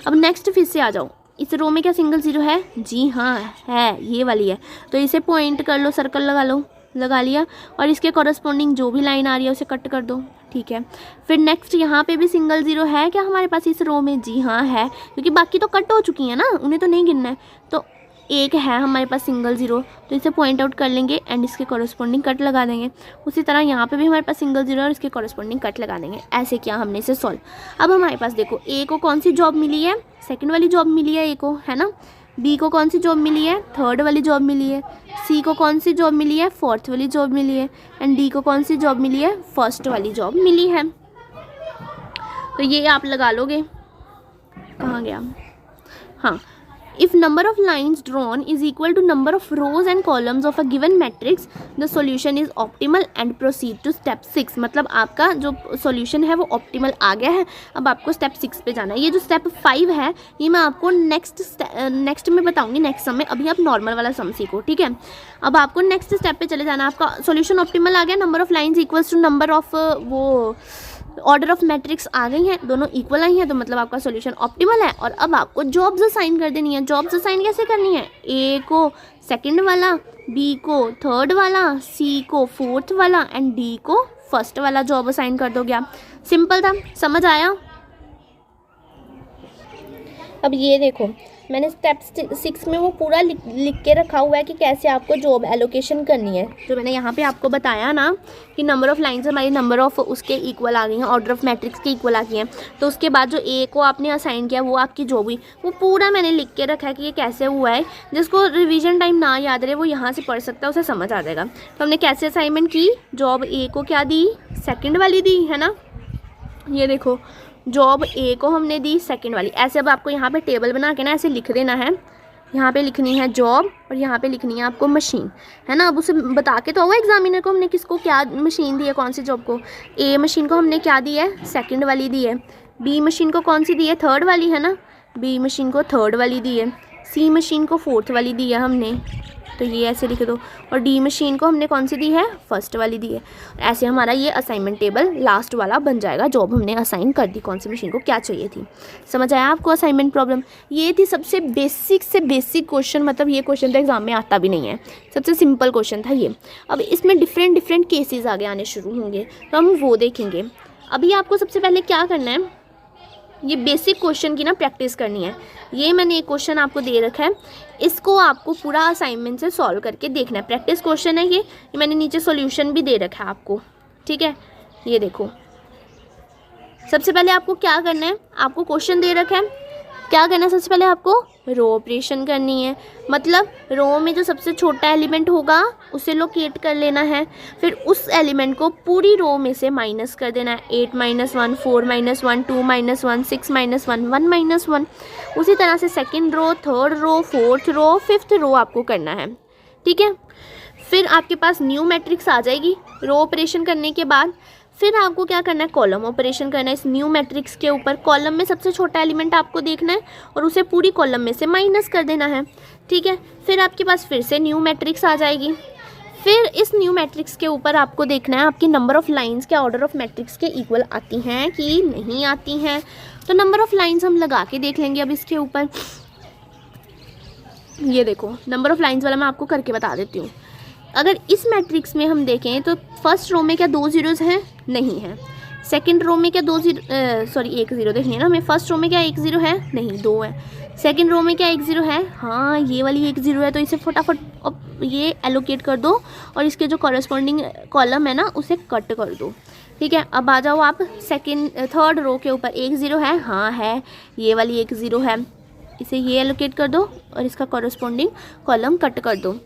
अब नेक्स्ट फिर से आ जाओ, इस रो में क्या सिंगल ज़ीरो है, जी हाँ है, ये वाली है, तो इसे पॉइंट कर लो, सर्कल लगा लो, लगा लिया। और इसके कॉरस्पॉन्डिंग जो भी लाइन आ रही है उसे कट कर दो, ठीक है। फिर नेक्स्ट यहाँ पे भी सिंगल ज़ीरो है क्या हमारे पास इस रो में, जी हाँ है, क्योंकि बाकी तो कट हो चुकी हैं ना, उन्हें तो नहीं गिनना है, तो एक है हमारे पास सिंगल ज़ीरो, तो इसे पॉइंट आउट कर लेंगे एंड इसके कॉरस्पॉन्डिंग कट लगा देंगे। उसी तरह यहाँ पे भी हमारे पास सिंगल ज़ीरो और इसके कॉरस्पॉन्डिंग कट लगा देंगे। ऐसे किया हमने इसे सॉल्व। अब हमारे पास देखो ए को कौन सी जॉब मिली है, सेकंड वाली जॉब मिली है ए को, है ना। बी को कौन सी जॉब मिली है, थर्ड वाली जॉब मिली है। सी को कौन सी जॉब मिली है, फोर्थ वाली जॉब मिली है। एंड डी को कौन सी जॉब मिली है, फर्स्ट वाली जॉब मिली है। तो ये आप लगा लोगे, कहाँ गया, हाँ। If number of lines drawn is equal to number of rows and columns of a given matrix, the solution is optimal and proceed to step 6। मतलब आपका जो solution है वो optimal आ गया है, अब आपको step 6 पे जाना है। ये जो step 5 है ये मैं आपको next में बताऊंगी, नेक्स्ट सम में। अभी आप नॉर्मल वाला सम सीखो, ठीक है। अब आपको नेक्स्ट स्टेप पे चले जाना। आपका solution optimal आ गया, number of lines equals to number of वो ऑर्डर ऑफ मैट्रिक्स आ गई हैं, दोनों इक्वल आई हैं, तो मतलब आपका सॉल्यूशन ऑप्टिमल है। और अब आपको जॉब्स असाइन कर देनी है। जॉब्स असाइन कैसे करनी है, ए को सेकंड वाला, बी को थर्ड वाला, सी को फोर्थ वाला एंड डी को फर्स्ट वाला जॉब असाइन कर दोगे आप। सिंपल था, समझ आया। अब ये देखो मैंने स्टेप 6 में वो पूरा लिख के रखा हुआ है कि कैसे आपको जॉब एलोकेशन करनी है। जो मैंने यहाँ पे आपको बताया ना कि नंबर ऑफ़ लाइन्स हमारी नंबर ऑफ़ उसके इक्वल आ गई हैं, ऑर्डर ऑफ मैट्रिक्स के इक्वल आ गई हैं, तो उसके बाद जो ए को आपने असाइन किया वो आपकी जॉब हुई। वो पूरा मैंने लिख के रखा है कि ये कैसे हुआ है। जिसको रिविजन टाइम ना याद रहे वो यहाँ से पढ़ सकता है, उसे समझ आ जाएगा। तो हमने कैसे असाइनमेंट की, जॉब ए को क्या दी, सेकेंड वाली दी, है ना। ये देखो जॉब ए को हमने दी सेकंड वाली। ऐसे अब आपको यहाँ पे टेबल बना के ना ऐसे लिख देना है, यहाँ पे लिखनी है जॉब और यहाँ पे लिखनी है आपको मशीन, है ना। अब उसे बता के तो होगा एग्जामिनर को हमने किसको क्या मशीन दी है, कौन सी जॉब को। ए मशीन को हमने क्या दी है, सेकंड वाली दी है। बी मशीन को कौन सी दी है, थर्ड वाली, है ना। बी मशीन को थर्ड वाली दी है। सी मशीन को फोर्थ वाली दी है हमने, तो ये ऐसे लिख दो। और डी मशीन को हमने कौन सी दी है, फर्स्ट वाली दी है। ऐसे हमारा ये असाइनमेंट टेबल लास्ट वाला बन जाएगा। जॉब हमने असाइन कर दी, कौन सी मशीन को क्या चाहिए थी। समझ आया आपको असाइनमेंट प्रॉब्लम। ये थी सबसे बेसिक से बेसिक क्वेश्चन, मतलब ये क्वेश्चन तो एग्जाम में आता भी नहीं है, सबसे सिंपल क्वेश्चन था ये। अब इसमें डिफरेंट केसेस आगे आने शुरू होंगे तो हम वो देखेंगे। अभी आपको सबसे पहले क्या करना है, ये बेसिक क्वेश्चन की ना प्रैक्टिस करनी है। ये मैंने एक क्वेश्चन आपको दे रखा है, इसको आपको पूरा असाइनमेंट से सॉल्व करके देखना है। प्रैक्टिस क्वेश्चन है ये मैंने नीचे सॉल्यूशन भी दे रखा है आपको, ठीक है। ये देखो सबसे पहले आपको क्या करना है, आपको क्वेश्चन दे रखा है, क्या करना है सबसे पहले आपको रो ऑपरेशन करनी है। मतलब रो में जो सबसे छोटा एलिमेंट होगा उसे लोकेट कर लेना है, फिर उस एलिमेंट को पूरी रो में से माइनस कर देना है। 8 - 1, 4 - 1, 2 - 1, 6 - 1, 1 - 1। उसी तरह से second row, third row, fourth row, fifth row आपको करना है, ठीक है। फिर आपके पास न्यू मैट्रिक्स आ जाएगी रो ऑपरेशन करने के बाद। फिर आपको क्या करना है, कॉलम ऑपरेशन करना है इस न्यू मैट्रिक्स के ऊपर। कॉलम में सबसे छोटा एलिमेंट आपको देखना है और उसे पूरी कॉलम में से माइनस कर देना है, ठीक है। फिर आपके पास फिर से न्यू मैट्रिक्स आ जाएगी। फिर इस न्यू मैट्रिक्स के ऊपर आपको देखना है आपकी नंबर ऑफ़ लाइंस क्या ऑर्डर ऑफ मैट्रिक्स के इक्वल आती हैं कि नहीं आती हैं। तो नंबर ऑफ़ लाइंस हम लगा के देख लेंगे अब इसके ऊपर। ये देखो नंबर ऑफ़ लाइंस वाला मैं आपको करके बता देती हूँ। अगर इस मैट्रिक्स में हम देखें तो फर्स्ट रो में क्या 2 ज़ीरोज़ हैं? नहीं है। सेकंड रो में क्या 1 ज़ीरो देखिए ना, हमें फर्स्ट रो में क्या 1 ज़ीरो है? नहीं, 2 है। सेकंड रो में क्या 1 ज़ीरो है? हाँ, ये वाली 1 ज़ीरो है। तो इसे फटाफट अब ये एलोकेट कर दो और इसके जो कॉरस्पॉन्डिंग कॉलम है ना उसे कट कर दो। ठीक है, अब आ जाओ आप थर्ड रो के ऊपर 1 ज़ीरो है? हाँ है। ये वाली 1 ज़ीरो है, इसे ये एलोकेट कर दो और इसका कॉरस्पॉन्डिंग कॉलम कट कर दो।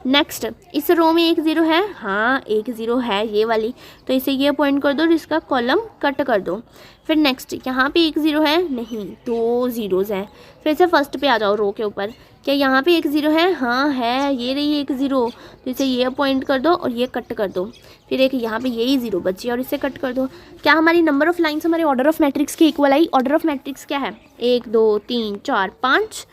नेक्स्ट इस रो में 1 ज़ीरो है? हाँ 1 ज़ीरो है ये वाली, तो इसे ये पॉइंट कर दो और इसका कॉलम कट कर दो। फिर नेक्स्ट यहाँ पे 1 ज़ीरो है? नहीं, 2 ज़ीरोज़ हैं। फिर से फर्स्ट पे आ जाओ रो के ऊपर, क्या यहाँ पे 1 ज़ीरो है? हाँ है, ये रही 1 ज़ीरो, तो इसे ये पॉइंट कर दो और ये कट कर दो। फिर एक यहाँ पे यही ज़ीरो बची और इसे कट कर दो। क्या हमारी नंबर ऑफ़ लाइन्स हमारे ऑर्डर ऑफ मैट्रिक्स के equal I? Order of matrix क्या है? 1 2 3 4 5,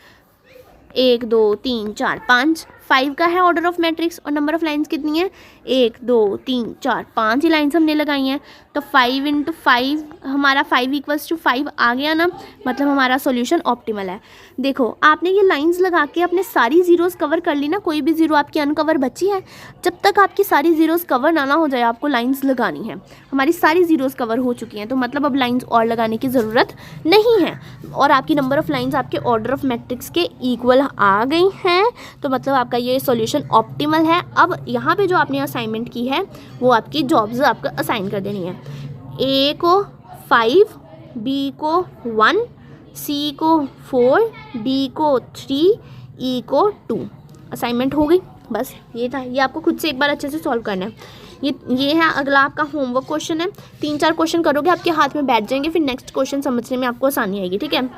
1 2 3 4 5, 5 का है ऑर्डर ऑफ मैट्रिक्स। और नंबर ऑफ लाइंस कितनी है? 1 2 3 4 5 ही लाइंस हमने लगाई हैं। तो 5 × 5 हमारा 5 = 5 आ गया ना, मतलब हमारा सॉल्यूशन ऑप्टिमल है। देखो आपने ये लाइंस लगा के अपने सारी ज़ीरोज़ कवर कर ली ना, कोई भी ज़ीरो आपकी अनकवर बची है? जब तक आपकी सारी ज़ीरोज़ कवर ना हो जाए आपको लाइंस लगानी है। हमारी सारी ज़ीरोज़ कवर हो चुकी हैं, तो मतलब अब लाइंस और लगाने की ज़रूरत नहीं है और आपकी नंबर ऑफ़ लाइंस आपके ऑर्डर ऑफ मैट्रिक्स के इक्वल आ गई हैं। तो मतलब आपका ये सॉल्यूशन ऑप्टिमल है। अब यहाँ पे जो आपने असाइनमेंट की है वो आपकी जॉब्स आपको असाइन कर देनी है। ए को 5, बी को 1, सी को 4, डी को 3, ई को 2। असाइनमेंट हो गई, बस ये था। ये आपको खुद से एक बार अच्छे से सॉल्व करना है। ये है अगला आपका होमवर्क क्वेश्चन है। 3-4 क्वेश्चन करोगे आपके हाथ में बैठ जाएंगे, फिर नेक्स्ट क्वेश्चन समझने में आपको आसानी आएगी। ठीक है,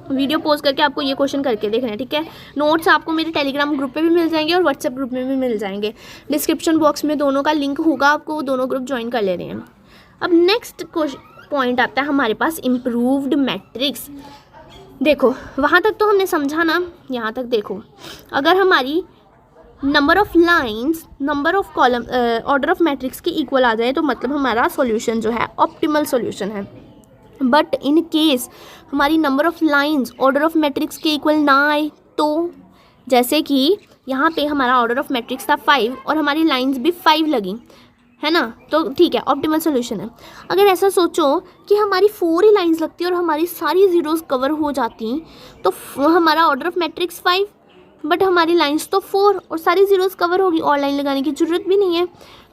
वीडियो पॉज करके आपको ये क्वेश्चन करके देखना है। ठीक है, नोट्स आपको मेरे टेलीग्राम ग्रुप पे भी मिल जाएंगे और व्हाट्सएप ग्रुप में भी मिल जाएंगे। डिस्क्रिप्शन बॉक्स में दोनों का लिंक होगा, आपको वो दोनों ग्रुप ज्वाइन कर लेने हैं। अब नेक्स्ट पॉइंट आता है हमारे पास इम्प्रूव्ड मैट्रिक्स। देखो वहाँ तक तो हमने समझा ना, यहाँ तक देखो। अगर हमारी number of lines number of column order of matrix के इक्वल आ जाए तो मतलब हमारा सॉल्यूशन जो है ऑप्टिमल सॉल्यूशन है। बट इन केस हमारी number of lines order of matrix के इक्वल ना आए तो, जैसे कि यहाँ पे हमारा ऑर्डर ऑफ मैट्रिक्स था 5 और हमारी लाइंस भी 5 लगी है ना, तो ठीक है, ऑप्टिमल सॉल्यूशन है। अगर ऐसा सोचो कि हमारी 4 ही लाइंस लगती और हमारी सारी ज़ीरोज़ कवर हो जाती तो हमारा ऑर्डर ऑफ मैट्रिक्स 5 बट हमारी लाइंस तो 4 और सारी ज़ीरोज़ कवर होगी और लाइन लगाने की ज़रूरत भी नहीं है।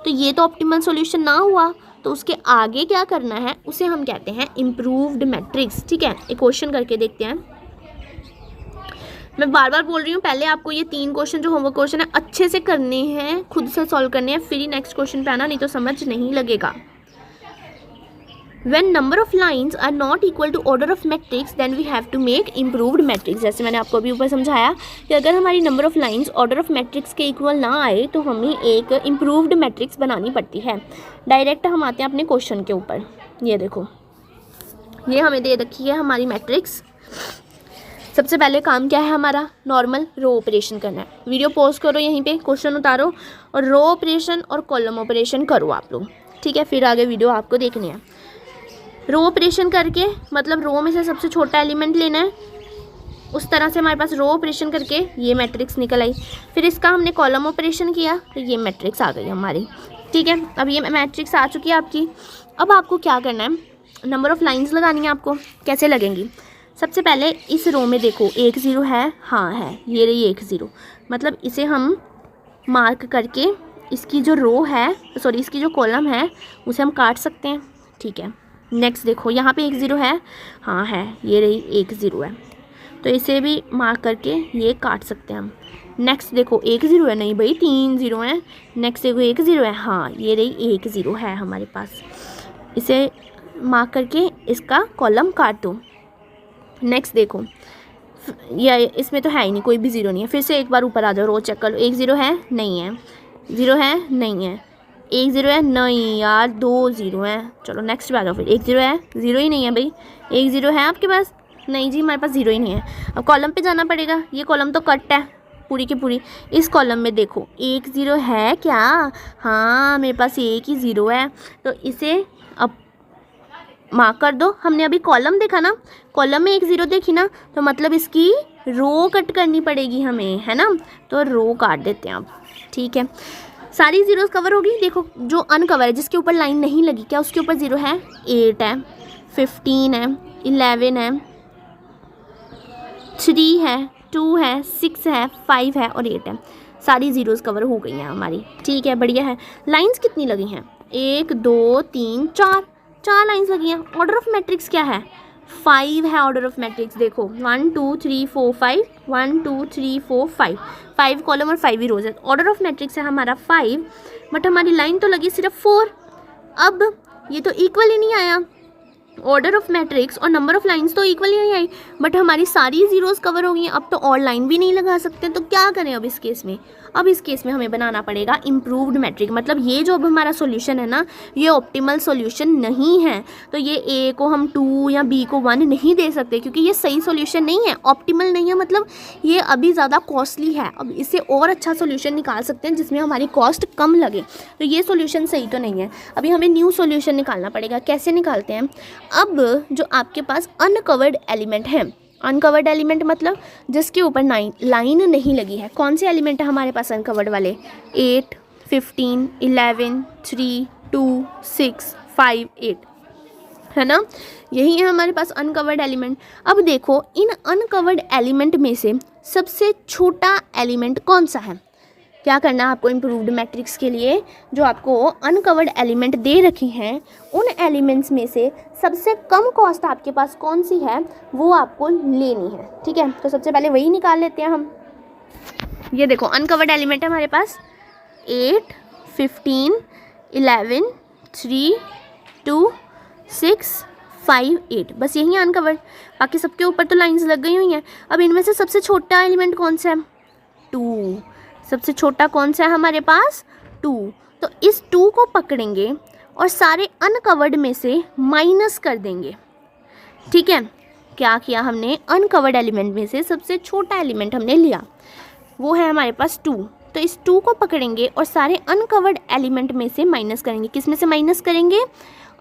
तो ये तो ऑप्टिमल सॉल्यूशन ना हुआ। तो उसके आगे क्या करना है उसे हम कहते हैं इम्प्रूव्ड मैट्रिक्स। ठीक है, एक क्वेश्चन करके देखते हैं। मैं बार बार बोल रही हूँ, पहले आपको ये 3 क्वेश्चन जो होमवर्क क्वेश्चन है अच्छे से करने हैं, खुद से सॉल्व करने हैं, फिर ही नेक्स्ट क्वेश्चन पे आना, नहीं तो समझ नहीं लगेगा। When number of lines are not equal to order of matrix, then we have to make improved matrix। जैसे मैंने आपको अभी ऊपर समझाया कि अगर हमारी number of lines order of matrix के इक्वल ना आए तो हमें एक इम्प्रूव्ड मैट्रिक्स बनानी पड़ती है। डायरेक्ट हम आते हैं अपने क्वेश्चन के ऊपर। ये देखो, ये हमें दे रखी है हमारी मैट्रिक्स। सबसे पहले काम क्या है हमारा? नॉर्मल रो ऑपरेशन करना है। वीडियो पॉज करो, यहीं पे क्वेश्चन उतारो और रो ऑपरेशन और कॉलम ऑपरेशन करो आप लोग। ठीक है, फिर आगे वीडियो आपको देखनी है। रो ऑपरेशन करके मतलब रो में से सबसे छोटा एलिमेंट लेना है, उस तरह से हमारे पास रो ऑपरेशन करके ये मैट्रिक्स निकल आई। फिर इसका हमने कॉलम ऑपरेशन किया तो ये मैट्रिक्स आ गई हमारी। ठीक है, अब ये मैट्रिक्स आ चुकी है आपकी। अब आपको क्या करना है? नंबर ऑफ़ लाइंस लगानी है आपको। कैसे लगेंगी? सबसे पहले इस रो में देखो 1 ज़ीरो है, हाँ है, ये रही 1 ज़ीरो, मतलब इसे हम मार्क करके इसकी जो रो है इसकी जो कॉलम है उसे हम काट सकते हैं। ठीक है, नेक्स्ट देखो यहाँ पे 1 ज़ीरो है, हाँ है, ये रही 1 ज़ीरो है, तो इसे भी मार्क करके ये काट सकते हैं हम। नेक्स्ट देखो 1 ज़ीरो है, नहीं भाई 3 ज़ीरो है। नेक्स्ट देखो 1 ज़ीरो है, हाँ ये रही 1 ज़ीरो है हमारे पास, इसे मार्क करके इसका कॉलम काट दो। नेक्स्ट देखो या इसमें तो है ही नहीं, कोई भी ज़ीरो नहीं है। फिर से एक बार ऊपर आ जाओ, रो चेक कर लो। 1 ज़ीरो है, नहीं है। 0 है, नहीं है। 1 ज़ीरो है, नहीं यार 2 ज़ीरो हैं। चलो नेक्स्ट पे आ जाओ। फिर 1 ज़ीरो है, 0 ही नहीं है भाई। 1 ज़ीरो है आपके पास, नहीं जी हमारे पास 0 ही नहीं है। अब कॉलम पे जाना पड़ेगा, ये कॉलम तो कट है, पूरी की पूरी। इस कॉलम में देखो एक ज़ीरो है क्या? हाँ मेरे पास एक ही ज़ीरो है, तो इसे अब मार्क कर दो। हमने अभी कॉलम देखा ना, कॉलम में एक ज़ीरो देखी ना, तो मतलब इसकी रो कट करनी पड़ेगी हमें, है ना। तो रो काट देते हैं अब, ठीक है। सारी ज़ीरोज़ कवर होगी। देखो जो अनकवर है, जिसके ऊपर लाइन नहीं लगी, क्या उसके ऊपर ज़ीरो है? 8 है, 15 है, 11 है, 3 है, 2 है, 6 है, 5 है और 8 है। सारी ज़ीरोज़ कवर हो गई हैं हमारी, ठीक है, बढ़िया है। लाइंस कितनी लगी हैं? 1 2 3 4, 4 लाइंस लगी हैं। ऑर्डर ऑफ मैट्रिक्स क्या है? 5 है ऑर्डर ऑफ मैट्रिक्स। देखो 1 2 3 4 5, 1 2 3 4 5, 5 कॉलम और 5 ही रोज है। ऑर्डर ऑफ मैट्रिक्स है हमारा 5, बट हमारी लाइन तो लगी सिर्फ 4। अब ये तो इक्वल ही नहीं आया। ऑर्डर ऑफ मैट्रिक्स और नंबर ऑफ लाइंस तो इक्वल ही नहीं आई, बट हमारी सारी जीरोस कवर हो गई हैं। अब तो और लाइन भी नहीं लगा सकते, तो क्या करें अब इस केस में? अब इस केस में हमें बनाना पड़ेगा इम्प्रूव्ड मैट्रिक। मतलब ये जो अब हमारा सॉल्यूशन है ना, ये ऑप्टिमल सॉल्यूशन नहीं है। तो ये ए को हम 2 या बी को 1 नहीं दे सकते, क्योंकि ये सही सॉल्यूशन नहीं है, ऑप्टिमल नहीं है। मतलब ये अभी ज़्यादा कॉस्टली है। अब इससे और अच्छा सॉल्यूशन निकाल सकते हैं जिसमें हमारी कॉस्ट कम लगे। तो ये सॉल्यूशन सही तो नहीं है। अभी हमें न्यू सॉल्यूशन निकालना पड़ेगा। कैसे निकालते हैं? अब जो आपके पास अनकवर्ड एलिमेंट है, अनकवर्ड एलिमेंट मतलब जिसके ऊपर लाइन नहीं लगी है। कौन से एलिमेंट है हमारे पास अनकवर्ड वाले? 8 15 11 3 2 6 5 8, है ना। यही है हमारे पास अनकवर्ड एलिमेंट। अब देखो इन अनकवर्ड एलिमेंट में से सबसे छोटा एलिमेंट कौन सा है? क्या करना है आपको इम्प्रूव्ड मैट्रिक्स के लिए? जो आपको अनकवर्ड एलिमेंट दे रखे हैं, उन एलिमेंट्स में से सबसे कम कॉस्ट आपके पास कौन सी है, वो आपको लेनी है, ठीक है। तो सबसे पहले वही निकाल लेते हैं हम। ये देखो अनकवर्ड एलिमेंट है हमारे पास 8 15 11 3 2 6 5 8, बस यही है अनकवर्ड। बाकी सबके ऊपर तो लाइंस लग गई हुई हैं। अब इनमें से सबसे छोटा एलिमेंट कौन सा है? 2। सबसे छोटा कौन सा है हमारे पास? 2। तो इस 2 को पकड़ेंगे और सारे अनकवर्ड में से माइनस कर देंगे, ठीक है। क्या किया हमने? अनकवर्ड एलिमेंट में से सबसे छोटा एलिमेंट हमने लिया, वो है हमारे पास 2। तो इस 2 को पकड़ेंगे और सारे अनकवर्ड एलिमेंट में से माइनस करेंगे। किस में से माइनस करेंगे?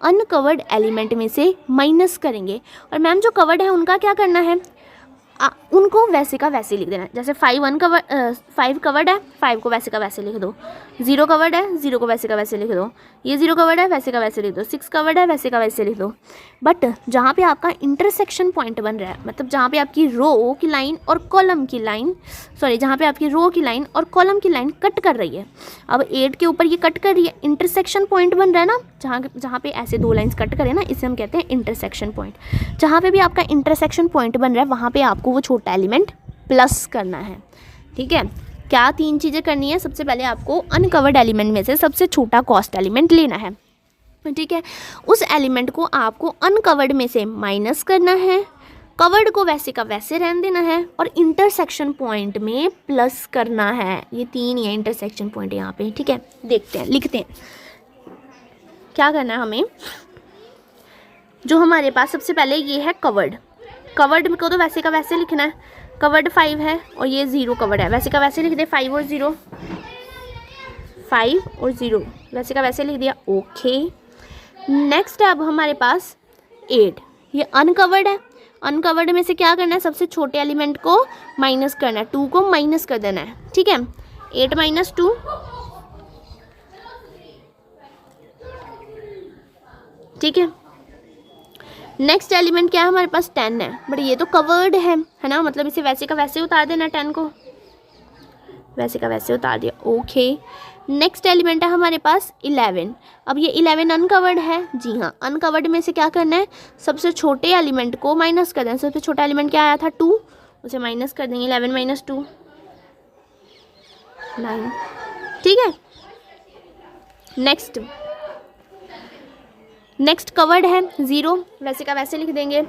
अनकवर्ड एलिमेंट में से माइनस करेंगे। और मैम जो कवर्ड है उनका क्या करना है? उनको वैसे का वैसे लिख देना है। जैसे 5 कवर्ड है, 5 को वैसे का वैसे लिख दो। 0 कवर्ड है, 0 को वैसे का वैसे लिख दो। ये 0 कवर्ड है, वैसे का वैसे लिख दो। 6 कवर्ड है, वैसे का वैसे लिख दो। बट जहाँ पे आपका इंटरसेक्शन पॉइंट बन रहा है, मतलब जहाँ पे आपकी रो की लाइन और कॉलम की लाइन, जहाँ पे आपकी रो की लाइन और कॉलम की लाइन कट कर रही है, अब 8 के ऊपर ये कट कर रही है, इंटरसेक्शन पॉइंट बन रहा है ना, जहाँ पे ऐसे 2 लाइन्स कट करें ना, इसे हम कहते हैं इंटरसेक्शन पॉइंट। जहाँ पे भी आपका इंटरसेक्शन पॉइंट बन रहा है, वहाँ पे आपको वो छोटा एलिमेंट प्लस करना है, ठीक है। क्या 3 चीज़ें करनी है? सबसे पहले आपको अनकवर्ड एलिमेंट में से सबसे छोटा कॉस्ट एलिमेंट लेना है, ठीक है। उस एलिमेंट को आपको अनकवर्ड में से माइनस करना है, कवर्ड को वैसे का वैसे रहने देना है, और इंटरसेक्शन पॉइंट में प्लस करना है। ये 3 ही है इंटरसेक्शन पॉइंट यहाँ पे, ठीक है। देखते हैं, लिखते हैं क्या करना है हमें। जो हमारे पास सबसे पहले ये है कवर्ड। कवर्ड को तो वैसे का वैसे लिखना है। कवर्ड 5 है और ये 0 कवर्ड है, वैसे का वैसे लिख दे। 5 और 0, 5 और 0 वैसे का वैसे लिख दिया, ओके। नेक्स्ट है अब हमारे पास 8, ये अनकवर्ड है। अनकवर्ड में से क्या करना है? सबसे छोटे एलिमेंट को माइनस करना है, 2 को माइनस कर देना है, ठीक है। 8 - 2, ठीक है। नेक्स्ट एलिमेंट क्या है हमारे पास? 10 है, बट ये तो कवर्ड है ना, मतलब इसे वैसे का वैसे उतार देना। 10 को वैसे का वैसे उतार दिया, ओके। नेक्स्ट एलिमेंट है हमारे पास 11। अब ये 11 अनकवर्ड है, जी हाँ। अनकवर्ड में से क्या करना है? सबसे छोटे एलिमेंट को माइनस कर देना। सबसे छोटा एलिमेंट क्या आया था? 2, उसे माइनस कर देंगे। 11 - 2 9, ठीक है। नेक्स्ट कवर्ड है 0, वैसे का वैसे लिख देंगे।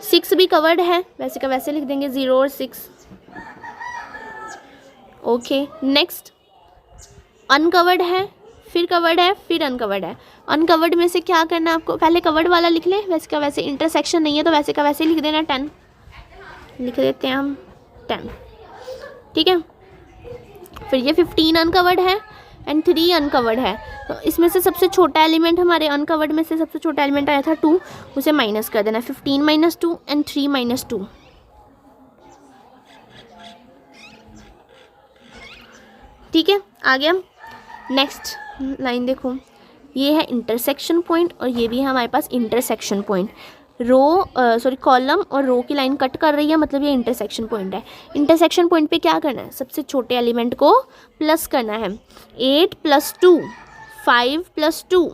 6 भी कवर्ड है, वैसे का वैसे लिख देंगे, 0 और 6, ओके। नेक्स्ट अनकवर्ड है, फिर कवर्ड है, फिर अनकवर्ड है। अनकवर्ड में से क्या करना है आपको? पहले कवर्ड वाला लिख ले, वैसे का वैसे। इंटरसेक्शन नहीं है तो वैसे का वैसे लिख देना। 10 लिख देते हैं हम, 10, ठीक है। फिर ये 15 अनकवर्ड है एंड 3 अनकवर्ड है। तो इसमें से सबसे छोटा एलिमेंट, हमारे अनकवर्ड में से सबसे छोटा एलिमेंट आया था 2, उसे माइनस कर देना। 15 - 2 एंड 3 - 2। ठीक है, आ गया। नेक्स्ट लाइन देखो, ये है इंटरसेक्शन पॉइंट और ये भी है हमारे पास इंटरसेक्शन पॉइंट। कॉलम और रो की लाइन कट कर रही है, मतलब ये इंटरसेक्शन पॉइंट है। इंटरसेक्शन पॉइंट पे क्या करना है, सबसे छोटे एलिमेंट को प्लस करना है। 8 + 2 5 + 2।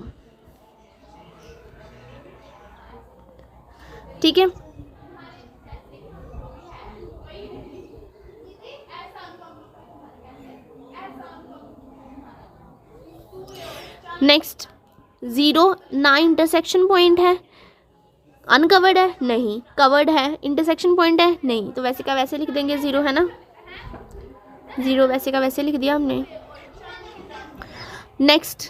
ठीक है, नेक्स्ट 0 ना इंटरसेक्शन पॉइंट है, अनकवर्ड है नहीं, कवर्ड है, इंटरसेक्शन पॉइंट है नहीं, तो वैसे का वैसे लिख देंगे 0, है ना। 0 वैसे का वैसे लिख दिया हमने। नेक्स्ट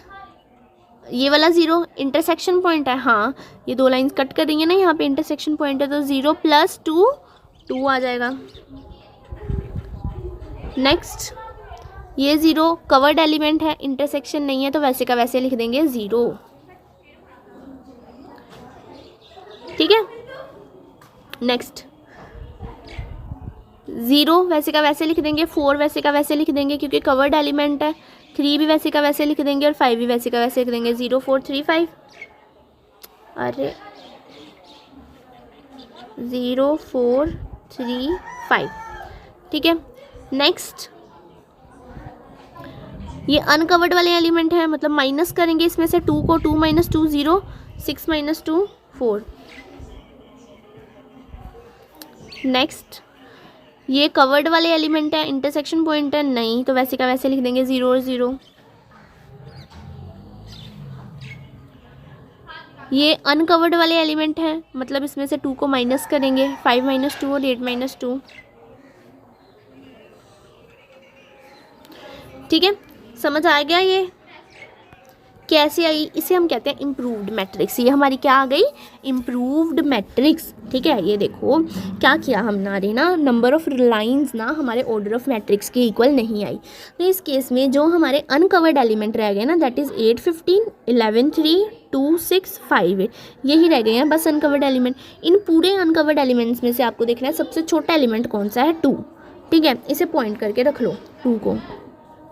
ये वाला 0 इंटरसेक्शन पॉइंट है, हाँ ये 2 लाइंस कट कर रही है ना, यहाँ पे इंटरसेक्शन पॉइंट है, तो 0 + 2 2 आ जाएगा। नेक्स्ट ये 0 कवर्ड एलिमेंट है, इंटरसेक्शन नहीं है, तो वैसे का वैसे लिख देंगे 0। ठीक है, नेक्स्ट 0 वैसे का वैसे लिख देंगे, 4 वैसे का वैसे लिख देंगे क्योंकि कवर्ड एलिमेंट है, 3 भी वैसे का वैसे लिख देंगे और 5 भी वैसे का वैसे लिख देंगे। 0 4 3 5। अरे 0 4 3 5। ठीक है, नेक्स्ट ये अनकवर्ड वाले एलिमेंट है, मतलब माइनस करेंगे इसमें से 2 को। 2 - 2 0, 6 - 2 4। नेक्स्ट ये कवर्ड वाले एलिमेंट है, इंटरसेक्शन पॉइंट है नहीं, तो वैसे का वैसे लिख देंगे 0 और 0। ये अनकवर्ड वाले एलिमेंट है, मतलब इसमें से 2 को माइनस करेंगे। 5 - 2 और 8 - 2। ठीक है, समझ आ गया ये कैसे आई। इसे हम कहते हैं इम्प्रूव्ड मैट्रिक्स। ये हमारी क्या आ गई, इम्प्रूव्ड मैट्रिक्स। ठीक है, ये देखो क्या किया हमने ना, नंबर ऑफ लाइंस ना हमारे ऑर्डर ऑफ मैट्रिक्स के इक्वल नहीं आई। तो इस केस में जो हमारे अनकवर्ड एलिमेंट रह गए ना, दैट इज़ 8 15 11 3 2 6 5 8, यही रह गए हैं बस अनकवर्ड एलिमेंट। इन पूरे अनकवर्ड एलिमेंट्स में से आपको देखना है सबसे छोटा एलिमेंट कौन सा है, 2। ठीक है, इसे पॉइंट करके रख लो 2 को।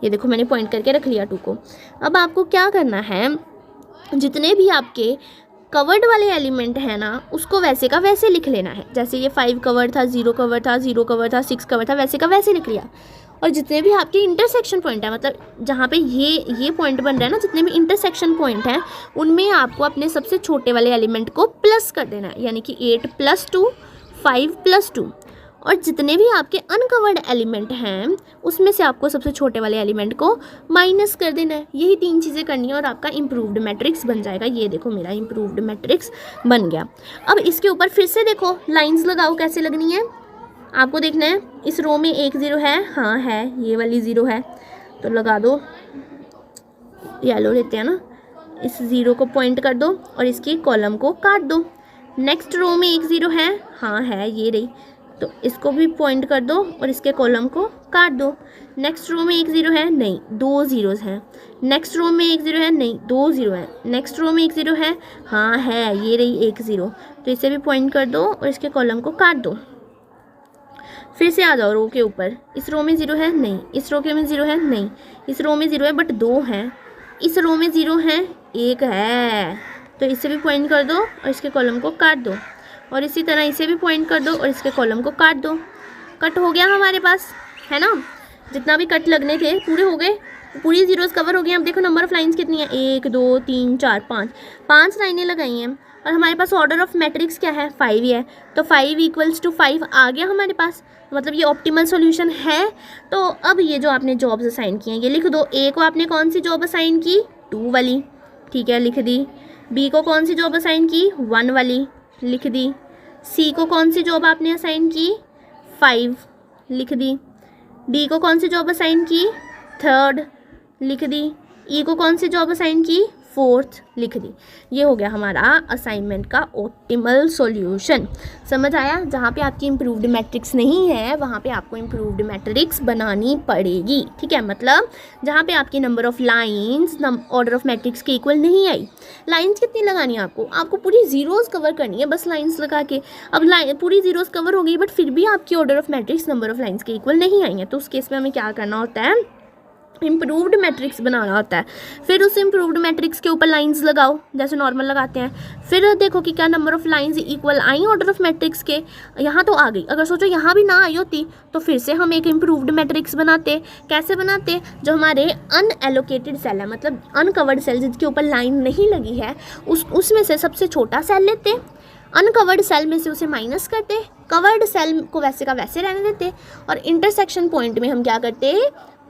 ये देखो मैंने पॉइंट करके रख लिया 2 को। अब आपको क्या करना है, जितने भी आपके कवर्ड वाले एलिमेंट है ना, उसको वैसे का वैसे लिख लेना है। जैसे ये 5 कवर्ड था, 0 कवर्ड था, 0 कवर्ड था, 6 कवर्ड था, वैसे का वैसे लिख लिया। और जितने भी आपके इंटरसेक्शन पॉइंट है, मतलब जहाँ पे ये पॉइंट बन रहा है ना, जितने भी इंटरसेक्शन पॉइंट हैं उनमें आपको अपने सबसे छोटे वाले एलिमेंट को प्लस कर देना है, यानी कि 8 + 2 5 + 2। और जितने भी आपके अनकवर्ड एलिमेंट हैं उसमें से आपको सबसे छोटे वाले एलिमेंट को माइनस कर देना है। यही 3 चीज़ें करनी है और आपका इम्प्रूव्ड मैट्रिक्स बन जाएगा। ये देखो मेरा इम्प्रूव्ड मैट्रिक्स बन गया। अब इसके ऊपर फिर से देखो लाइंस लगाओ कैसे लगनी है। आपको देखना है इस रो में एक 0 है, हाँ है, ये वाली 0 है तो लगा दो, येलो लेते हैं ना, इस 0 को पॉइंट कर दो और इसकी कॉलम को काट दो। नेक्स्ट रो में एक 0 है, हाँ है, ये रही, तो इसको भी पॉइंट कर दो और इसके कॉलम को काट दो। नेक्स्ट रो में एक 0 है, नहीं 2 ज़ीरोज़ हैं। नेक्स्ट रो में एक 0 है, नहीं 2 0 है। नेक्स्ट रो में एक 0 है, हाँ है, ये रही एक 0, तो इसे भी पॉइंट कर दो और इसके कॉलम को काट दो। फिर से आ जाओ रो के ऊपर, इस रो में 0 है, नहीं, इस रो के में 0 है, नहीं, इस रो में 0 है बट 2 हैं, इस रो में 0 है, 1 है, तो इसे भी पॉइंट कर दो और इसके कॉलम को काट दो। और इसी तरह इसे भी पॉइंट कर दो और इसके कॉलम को काट दो। कट हो गया हमारे पास, है ना, जितना भी कट लगने थे पूरे हो गए, पूरी 0s कवर हो गई। अब देखो नंबर ऑफ लाइंस कितनी है, 1 2 3 4 5 लाइनें लगाई हैं और हमारे पास ऑर्डर ऑफ मैट्रिक्स क्या है, 5 ही है, तो 5 = 5 आ गया हमारे पास, मतलब ये ऑप्टिमल सॉल्यूशन है। तो अब ये जो आपने जॉब्स असाइन की हैं ये लिख दो। ए को आपने कौन सी जॉब असाइन की, 2 वाली, ठीक है, लिख दी। बी को कौन सी जॉब असाइन की, 1 वाली, लिख दी। सी को कौन सी जॉब आपने असाइन की, 5, लिख दी। डी को कौन सी जॉब असाइन की, 3rd, लिख दी। ई को कौन सी जॉब असाइन की, 4th लिख दी। ये हो गया हमारा असाइनमेंट का ऑप्टिमल सॉल्यूशन। समझ आया? जहाँ पे आपकी इम्प्रूव्ड मैट्रिक्स नहीं है वहाँ पे आपको इम्प्रूव्ड मैट्रिक्स बनानी पड़ेगी। ठीक है, मतलब जहाँ पे आपकी number of lines order of matrix के इक्वल नहीं आई। लाइंस कितनी लगानी है आपको पूरी जीरोज़ कवर करनी है बस लाइंस लगा के। अब पूरी जीरोज़ कवर हो गई बट फिर भी आपकी order of matrix number of lines के इक्वल नहीं आई है, तो उस केस में हमें क्या करना होता है? इम्प्रूव्ड मैट्रिक्स बनाना होता है। फिर उस इम्प्रूव्ड मैट्रिक्स के ऊपर लाइंस लगाओ जैसे नॉर्मल लगाते हैं। फिर देखो कि क्या number of lines equal I order of matrix के। यहाँ तो आ गई, अगर सोचो यहाँ भी ना आई होती तो फिर से हम एक इम्प्रूव्ड मैट्रिक्स बनाते। कैसे बनाते? जो हमारे अनएलोकेटेड सेल है, मतलब अनकवर्ड सेल जिसके ऊपर लाइन नहीं लगी है, उसमें से सबसे छोटा सेल लेते, अनकवर्ड सेल में से उसे माइनस करते, कवर्ड सेल को वैसे का वैसे रहने देते, और इंटरसेक्शन पॉइंट में हम क्या करते?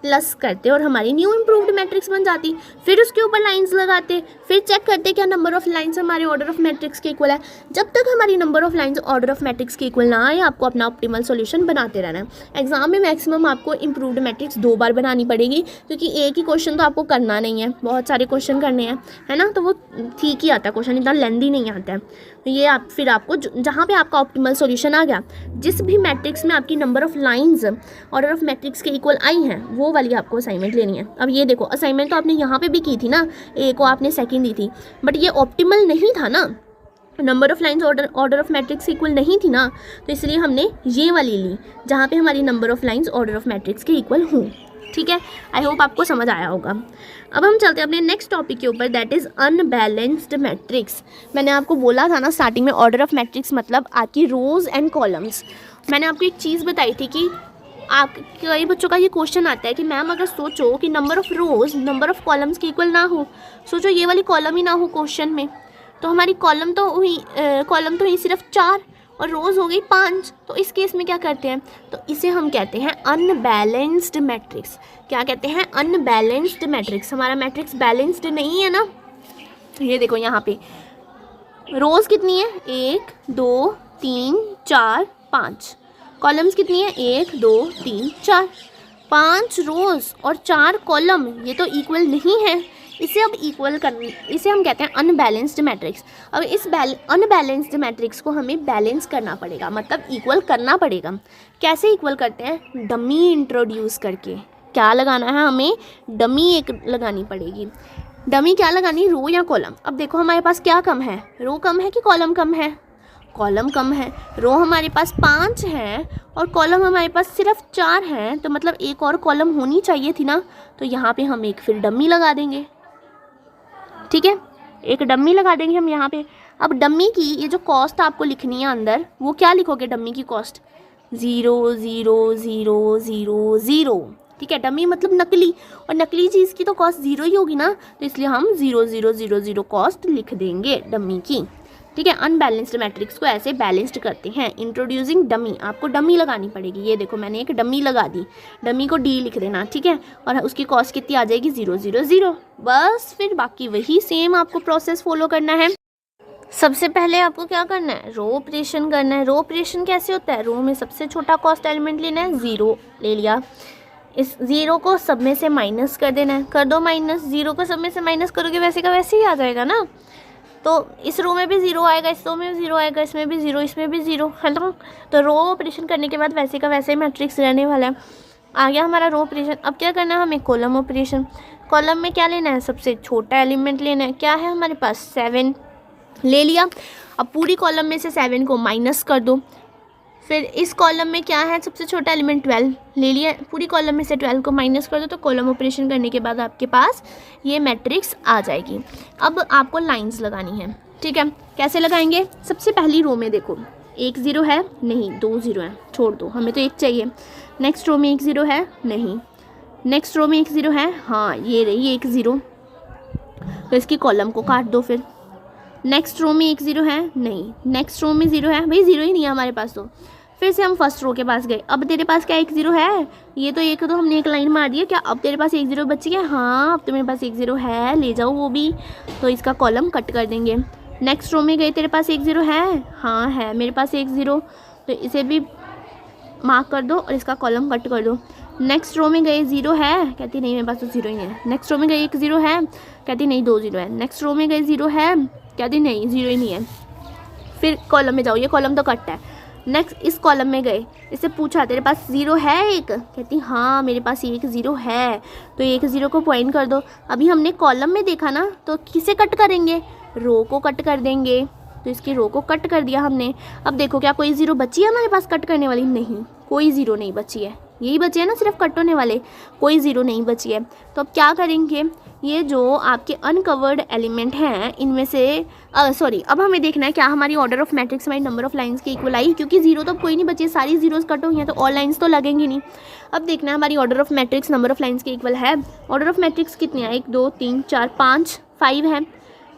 प्लस करते और हमारी न्यू इम्प्रूव्ड मैट्रिक्स बन जाती। फिर उसके ऊपर लाइंस लगाते, फिर चेक करते क्या नंबर ऑफ लाइंस हमारे ऑर्डर ऑफ मैट्रिक्स के इक्वल है। जब तक हमारी number of lines order of matrix के इक्वल ना आए आपको अपना ऑप्टिमल सॉल्यूशन बनाते रहना है। एग्जाम में मैक्सिमम आपको इम्प्रूव्ड मैट्रिक्स 2 बार बनानी पड़ेगी, क्योंकि एक ही क्वेश्चन तो आपको करना नहीं है, बहुत सारे क्वेश्चन करने हैं, है ना, तो वो ठीक ही आता है, क्वेश्चन इतना लेंदी नहीं आता है। तो ये आप फिर आपको जहाँ पे आपका ऑप्टिमल सॉल्यूशन आ गया, जिस भी मैट्रिक्स में आपकी number of lines order of matrix के इक्वल आई हैं वो वाली आपको असाइनमेंट लेनी है। अब ये देखो असाइनमेंट तो आपने यहाँ पे भी की थी ना, ए को आपने सेकंड दी थी, बट ये ऑप्टिमल नहीं था ना, number of lines order of matrix equal नहीं थी ना, तो इसलिए हमने ये वाली ली जहाँ पे हमारी number of lines order of matrix के इक्वल हों। ठीक है, आई होप आपको समझ आया होगा। अब हम चलते हैं अपने नेक्स्ट टॉपिक के ऊपर, दैट इज़ अनबैलेंस्ड मैट्रिक्स। मैंने आपको बोला था ना स्टार्टिंग में, ऑर्डर ऑफ मैट्रिक्स मतलब आपकी रोज़ एंड कॉलम्स। मैंने आपको एक चीज़ बताई थी कि आप कई बच्चों का ये क्वेश्चन आता है कि मैम अगर सोचो कि number of rows number of columns के इक्वल ना हो, सोचो ये वाली कॉलम ही ना हो क्वेश्चन में, तो हमारी कॉलम तो हुई सिर्फ 4 और रोज़ हो गई 5, तो इस केस में क्या करते हैं? तो इसे हम कहते हैं अनबैलेंस्ड मैट्रिक्स। क्या कहते हैं? Unbalanced matrix. हमारा मैट्रिक्स बैलेंस्ड नहीं है ना। ये देखो यहाँ पे रोज़ कितनी है? 1 2 3 4 5। कॉलम्स कितनी है? 1 2 3 4। 5 रोज़ और 4 कॉलम, ये तो इक्वल नहीं है। इसे अब इसे हम कहते हैं अनबैलेंस्ड मैट्रिक्स। अब इस अनबैलेंस्ड मैट्रिक्स को हमें बैलेंस करना पड़ेगा, मतलब इक्वल करना पड़ेगा। कैसे इक्वल करते हैं? डमी इंट्रोड्यूस करके। क्या लगाना है हमें? डमी एक लगानी पड़ेगी। डमी क्या लगानी? रो या कॉलम। अब देखो हमारे पास क्या कम है? रो कम है कि कॉलम कम है? कॉलम कम है। रो हमारे पास 5 है और कॉलम हमारे पास सिर्फ 4 है, तो मतलब एक और कॉलम होनी चाहिए थी ना, तो यहाँ पे हम एक फिर डमी लगा देंगे। ठीक है, एक डमी लगा देंगे हम यहाँ पे। अब डमी की ये जो कॉस्ट आपको लिखनी है अंदर, वो क्या लिखोगे? डमी की कॉस्ट 0 0 0 0 0। ठीक है, डमी मतलब नकली, और नकली चीज़ की तो कॉस्ट 0 ही होगी ना, तो इसलिए हम 0 0 0 0 कॉस्ट लिख देंगे डमी की। ठीक है, अनबैलेंस्ड मैट्रिक्स को ऐसे बैलेंस्ड करते हैं। इंट्रोड्यूसिंग डमी, आपको डमी लगानी पड़ेगी। ये देखो मैंने एक डमी लगा दी, डमी को डी लिख देना। ठीक है, और उसकी कॉस्ट कितनी आ जाएगी? 0 0 0। बस फिर बाकी वही सेम आपको प्रोसेस फॉलो करना है। सबसे पहले आपको क्या करना है? रो ऑपरेशन करना है। रो ऑपरेशन कैसे होता है? रो में सबसे छोटा कॉस्ट एलिमेंट लेना है, 0 ले लिया, इस 0 को सब में से माइनस कर देना है। कर दो माइनस, 0 को सब में से माइनस करोगे वैसे का वैसे ही आ जाएगा ना। तो इस रो में भी 0 आएगा, इस रो में भी 0 आएगा, इसमें भी 0, इसमें भी 0, है ना। तो रो ऑपरेशन करने के बाद वैसे का वैसे ही मैट्रिक्स रहने वाला है। आ गया हमारा रो ऑपरेशन। अब क्या करना है हमें? Column operation. कॉलम में क्या लेना है? सबसे छोटा एलिमेंट लेना है। क्या है हमारे पास? 7 ले लिया। अब पूरी कॉलम में से 7 को माइनस कर दो। फिर इस कॉलम में क्या है? सबसे छोटा एलिमेंट 12 ले लिया। पूरी कॉलम में से 12 को माइनस कर दो, तो कॉलम ऑपरेशन करने के बाद आपके पास ये मैट्रिक्स आ जाएगी। अब आपको लाइंस लगानी है। ठीक है, कैसे लगाएंगे? सबसे पहली रो में देखो 1 0 है नहीं, 2 0 है, छोड़ दो, हमें तो 1 चाहिए। नेक्स्ट रो में 1 0 है नहीं, नेक्स्ट रो में 1 0 है, हाँ ये रही 1 0, तो इसकी कॉलम को काट दो। फिर नेक्स्ट रो में 1 0 है नहीं, नेक्स्ट रो में 0 है, भाई 0 ही नहीं है हमारे पास, तो फिर से हम फर्स्ट रो के पास गए। अब तेरे पास क्या 1 0 है? ये तो एक तो हमने एक लाइन मार दी है। क्या अब तेरे पास 1 0 बच गया? हाँ, अब तो मेरे पास 1 0 है, ले जाओ वो भी, तो इसका कॉलम कट कर देंगे। नेक्स्ट रो में गए, तेरे पास 1 0 है? हाँ है मेरे पास 1 0, तो इसे भी मार्क कर दो और इसका कॉलम कट कर दो। नेक्स्ट रो में गए 0 है, कहती नहीं मेरे पास तो 0 ही है। नेक्स्ट रो में गए 1 0 है, कहती नहीं 2 0 है। नेक्स्ट रो में गए 0 है, कहती नहीं 0 ही नहीं है। फिर कॉलम में जाओ, ये कॉलम तो कट है। नेक्स्ट इस कॉलम में गए, इससे पूछा तेरे पास 0 है एक, कहती हाँ मेरे पास एक 0 है, तो एक 0 को पॉइंट कर दो। अभी हमने कॉलम में देखा ना, तो किसे कट करेंगे, रो को कट कर देंगे, तो इसकी रो को कट कर दिया हमने। अब देखो क्या कोई 0 बची है हमारे पास कट करने वाली, नहीं कोई 0 नहीं बची है, यही बचे हैं ना सिर्फ कट होने वाले, कोई 0 नहीं बची है। तो अब क्या करेंगे, ये जो आपके अनकवर्ड एलिमेंट हैं इनमें से अब हमें देखना है क्या हमारी ऑर्डर ऑफ मैट्रिक्स हमारी नंबर ऑफ लाइंस के इक्वल आई, क्योंकि 0 तो अब कोई नहीं बची है, सारी जीरोस कट हुई हैं तो ऑल लाइंस तो लगेंगी नहीं। अब देखना है हमारी order of matrix number of lines के इक्वल है। ऑर्डर ऑफ मैट्रिक्स कितनी है, 1 2 3 4 5 5 है।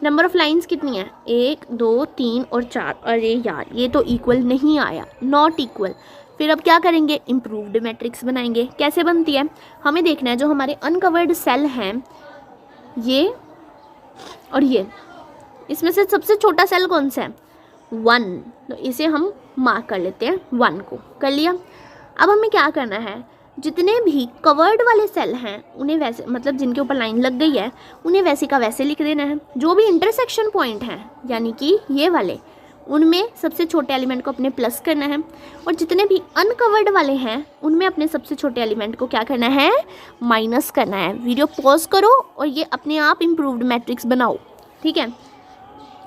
नंबर ऑफ लाइंस कितनी है, 1 2 3 और 4। अरे यार ये तो इक्वल नहीं आया, नॉट इक्वल। फिर अब क्या करेंगे, इम्प्रूव्ड मैट्रिक्स बनाएंगे। कैसे बनती है, हमें देखना है जो हमारे अनकवर्ड सेल हैं ये और ये, इसमें से सबसे छोटा सेल कौन सा है, 1, तो इसे हम मार्क कर लेते हैं, 1 को कर लिया। अब हमें क्या करना है, जितने भी कवर्ड वाले सेल हैं उन्हें वैसे, मतलब जिनके ऊपर लाइन लग गई है उन्हें वैसे का वैसे लिख देना है। जो भी इंटरसेक्शन पॉइंट हैं यानी कि ये वाले, उनमें सबसे छोटे एलिमेंट को अपने प्लस करना है, और जितने भी अनकवर्ड वाले हैं उनमें अपने सबसे छोटे एलिमेंट को क्या करना है, माइनस करना है। वीडियो पॉज करो और ये अपने आप इम्प्रूव्ड मैट्रिक्स बनाओ, ठीक है।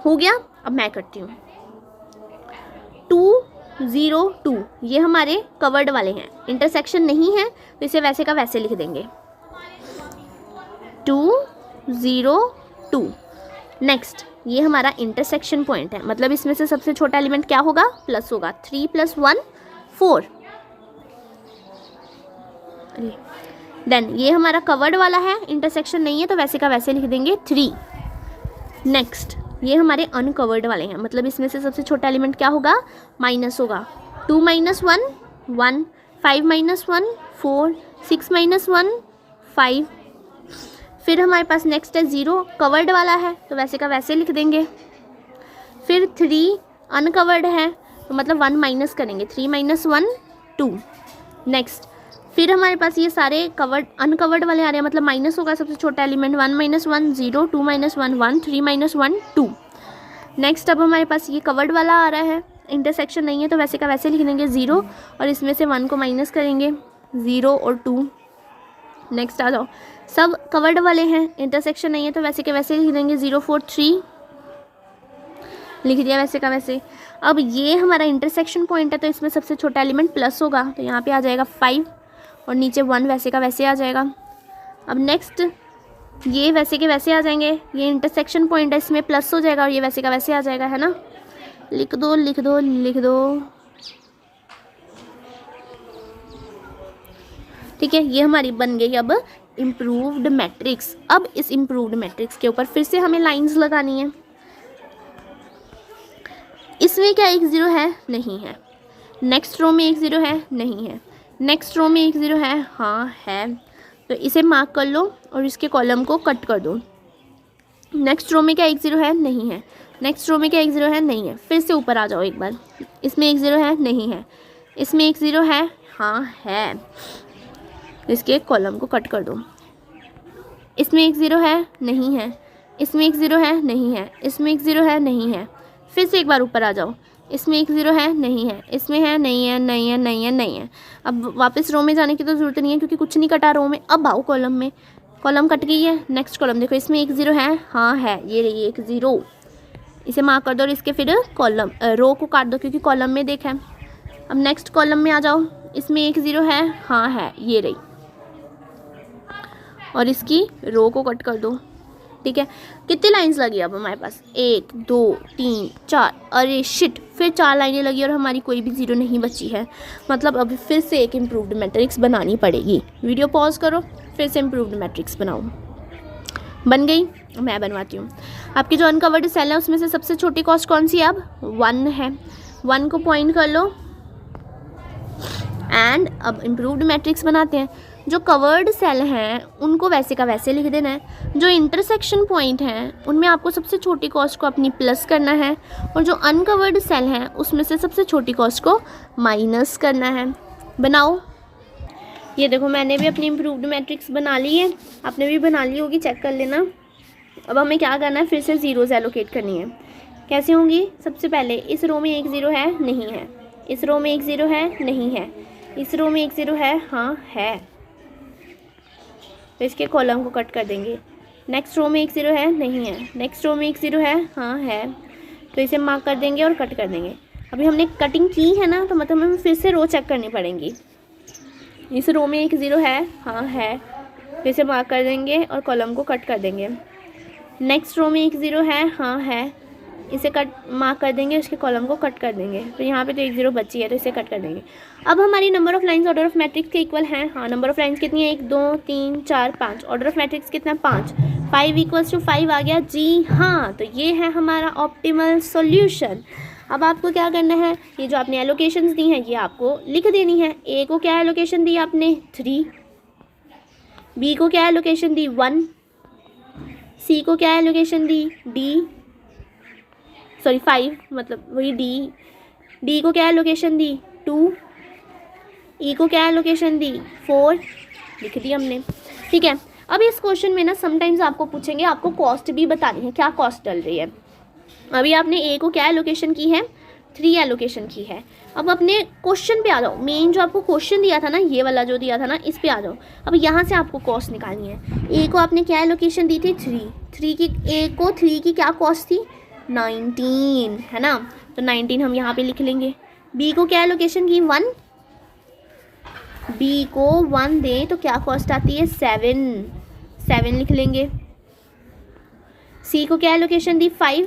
हो गया, अब मैं करती हूँ। 2 0 2 ये हमारे कवर्ड वाले हैं, इंटरसेक्शन नहीं है तो इसे वैसे का वैसे लिख देंगे, 2 0 2। नेक्स्ट ये हमारा इंटरसेक्शन पॉइंट है, मतलब इसमें से सबसे छोटा एलिमेंट क्या होगा, प्लस होगा, 3 + 1 4। देन ये हमारा कवर्ड वाला है, इंटरसेक्शन नहीं है तो वैसे का वैसे लिख देंगे 3। नेक्स्ट ये हमारे अनकवर्ड वाले हैं, मतलब इसमें से सबसे छोटा एलिमेंट क्या होगा, माइनस होगा, 2 - 1 1, 5 - 1 4, 6 - 1 5। फिर हमारे पास नेक्स्ट है 0, कवर्ड वाला है तो वैसे का वैसे लिख देंगे। फिर 3 अनकवर्ड है तो मतलब 1 माइनस करेंगे, 3 - 1 2। नेक्स्ट फिर हमारे पास ये सारे कवर्ड अनकवर्ड वाले आ रहे हैं, मतलब माइनस होगा सबसे छोटा एलिमेंट, 1 - 1 0, 2 - 1 1, 3 - 1 2। नेक्स्ट अब हमारे पास ये कवर्ड वाला आ रहा है, इंटरसेक्शन नहीं है तो वैसे का वैसे लिख देंगे 0, और इसमें से 1 को माइनस करेंगे, 0 और 2। नेक्स्ट आ जाओ, सब कवर्ड वाले हैं, इंटरसेक्शन नहीं है तो वैसे के वैसे लिख देंगे, 0 4 3 लिख दिया वैसे का वैसे। अब ये हमारा इंटरसेक्शन पॉइंट है तो इसमें सबसे छोटा एलिमेंट प्लस होगा, तो यहाँ पे आ जाएगा 5 और नीचे 1 वैसे का वैसे आ जाएगा। अब नेक्स्ट ये वैसे के वैसे आ जाएंगे, ये इंटरसेक्शन पॉइंट है इसमें प्लस हो जाएगा और ये वैसे का वैसे आ जाएगा, है ना। लिख दो लिख दो लिख दो, ठीक है। ये हमारी बन गई अब इम्प्रूव्ड मैट्रिक्स। अब इस इम्प्रूव्ड मैट्रिक्स के ऊपर फिर से हमें लाइंस लगानी है। इसमें क्या 1 0 है, नहीं है। नेक्स्ट रो में 1 0 है, नहीं है। नेक्स्ट रो में 1 0 है, हाँ है, तो इसे मार्क कर लो और इसके कॉलम को कट कर दो। नेक्स्ट रो में क्या 1 0 है, नहीं है। नेक्स्ट रो में क्या 1 0 है, नहीं है। फिर से ऊपर आ जाओ एक बार, इसमें 1 0 है, नहीं है। इसमें 1 0 है, हाँ है, इसके कॉलम को कट कर दो। इसमें 1 0 है, नहीं है। इसमें 1 0 है, नहीं है। इसमें 1 0 है, नहीं है। फिर से एक बार ऊपर आ जाओ, इसमें 1 0 है, नहीं है। इसमें है, नहीं है, नहीं है, नहीं है, नहीं है। अब वापस रो में जाने की तो ज़रूरत नहीं है क्योंकि कुछ नहीं कटा रो में। अब आओ कॉलम में, कॉलम कट गई है। नेक्स्ट कॉलम देखो, इसमें 1 0 है, हाँ है, ये रही 1 0, इसे मार्क कर दो और इसके फिर कॉलम रो को काट दो क्योंकि कॉलम में देखा है। अब नेक्स्ट कॉलम में आ जाओ, इसमें 1 0 है, हाँ है, ये रही, और इसकी रो को कट कर दो, ठीक है। कितनी लाइंस लगी अब हमारे पास, 1 2 3 4, अरे शिट, फिर 4 लाइनें लगी और हमारी कोई भी 0 नहीं बची है। मतलब अब फिर से एक इम्प्रूव्ड मैट्रिक्स बनानी पड़ेगी। वीडियो पॉज करो, फिर से इम्प्रूव्ड मैट्रिक्स बनाओ। बन गई, मैं बनवाती हूँ। आपकी जो अनकवर्ड सेल है उसमें से सबसे छोटी कॉस्ट कौन सी है, अब 1 है। 1 को पॉइंट कर लो एंड अब इम्प्रूव्ड मैट्रिक्स बनाते हैं। जो कवर्ड सेल हैं उनको वैसे का वैसे लिख देना है। जो इंटरसेक्शन पॉइंट हैं उनमें आपको सबसे छोटी कॉस्ट को अपनी प्लस करना है, और जो अनकवर्ड सेल हैं उसमें से सबसे छोटी कॉस्ट को माइनस करना है। बनाओ। ये देखो मैंने भी अपनी इम्प्रूव्ड मैट्रिक्स बना ली है, आपने भी बना ली होगी, चेक कर लेना। अब हमें क्या करना है, फिर से ज़ीरोज़ एलोकेट करनी है। कैसे होंगी? सबसे पहले इस रो में एक ज़ीरो है, नहीं है। इस रो में एक ज़ीरो है, नहीं है। इस रो में एक ज़ीरो है, हाँ है, तो इसके कॉलम को कट कर देंगे। नेक्स्ट रो में एक ज़ीरो है, नहीं है। नेक्स्ट रो में एक ज़ीरो है, हाँ है, तो इसे मार्क कर देंगे और कट कर देंगे। अभी हमने कटिंग की है ना, तो मतलब हमें फिर से रो चेक करनी पड़ेंगी। इस रो में एक ज़ीरो है, हाँ है, तो इसे मार्क कर देंगे और कॉलम को कट कर देंगे। नेक्स्ट रो में एक ज़ीरो है, हाँ है, इसे कट मार्क कर देंगे, उसके कॉलम को कट कर देंगे। तो यहाँ पे तो एक ज़ीरो बची है, तो इसे कट कर देंगे। अब हमारी number of lines order of matrix के इक्वल हैं। हाँ, नंबर ऑफ लाइंस कितनी है? 1 2 3 4 5। ऑर्डर ऑफ मैट्रिक्स कितना? 5। 5 इक्वल्स टू 5 आ गया जी हाँ। तो ये है हमारा ऑप्टिमल सॉल्यूशन। अब आपको क्या करना है, ये जो आपने एलोकेशंस दी हैं ये आपको लिख देनी है। ए को क्या एलोकेशन दी आपने? 3। बी को क्या एलोकेशन दी? 1। सी को क्या एलोकेशन दी? डी, सॉरी 5, मतलब वही डी। डी को क्या एलोकेशन दी? 2। ई को क्या एलोकेशन दी? 4। लिख दी हमने, ठीक है। अब इस क्वेश्चन में ना समटाइम्स आपको पूछेंगे, आपको कॉस्ट भी बतानी है, क्या कॉस्ट डल रही है। अभी आपने ए को क्या एलोकेशन की है? 3 एलोकेशन की है। अब अपने क्वेश्चन पे आ जाओ, मेन जो आपको क्वेश्चन दिया था ना, ये वाला जो दिया था ना, इस पे आ जाओ। अब यहाँ से आपको कॉस्ट निकालनी है। ए को आपने क्या एलोकेशन दी थी? 3 की। ए को 3 की क्या कॉस्ट थी? 19, है ना, तो 19 हम यहाँ पे लिख लेंगे। बी को क्या एलोकेशन की? 1। बी को 1 दे तो क्या कॉस्ट आती है? 7 लिख लेंगे। सी को क्या एलोकेशन दी? 5।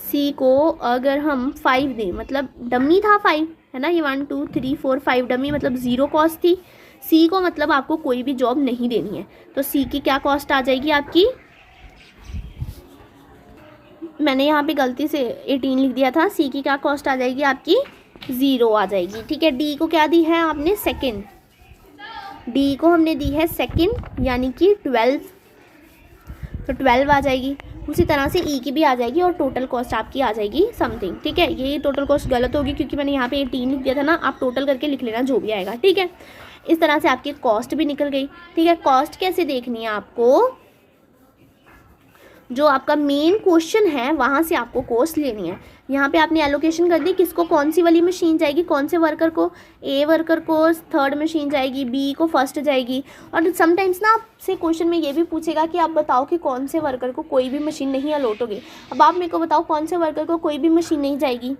सी को अगर हम 5 दें, मतलब डमी था 5, है ना, ये 1 2 3 4 5 डमी, मतलब 0 कॉस्ट थी। सी को मतलब आपको कोई भी जॉब नहीं देनी है, तो सी की क्या कॉस्ट आ जाएगी आपकी? मैंने यहाँ पे गलती से 18 लिख दिया था। सी की क्या कॉस्ट आ जाएगी आपकी? 0 आ जाएगी, ठीक है। डी को क्या दी है आपने? सेकंड। डी को हमने दी है सेकंड, यानी कि 12, तो 12 आ जाएगी। उसी तरह से ई की भी आ जाएगी और टोटल कॉस्ट आपकी आ जाएगी समथिंग, ठीक है। ये टोटल कॉस्ट गलत होगी क्योंकि मैंने यहाँ पे 18 लिख दिया था ना, आप टोटल करके लिख लेना जो भी आएगा, ठीक है। इस तरह से आपकी कॉस्ट भी निकल गई, ठीक है। कॉस्ट कैसे देखनी है आपको? जो आपका मेन क्वेश्चन है वहाँ से आपको कॉस्ट लेनी है। यहाँ पे आपने एलोकेशन कर दी, किसको कौन सी वाली मशीन जाएगी, कौन से वर्कर को? ए वर्कर को 3rd मशीन जाएगी, बी को 1st जाएगी। और समटाइम्स ना आपसे क्वेश्चन में ये भी पूछेगा कि आप बताओ कि कौन से वर्कर को कोई भी मशीन नहीं अलॉट होगी। अब आप मेरे को बताओ कौन से वर्कर को कोई भी मशीन नहीं जाएगी?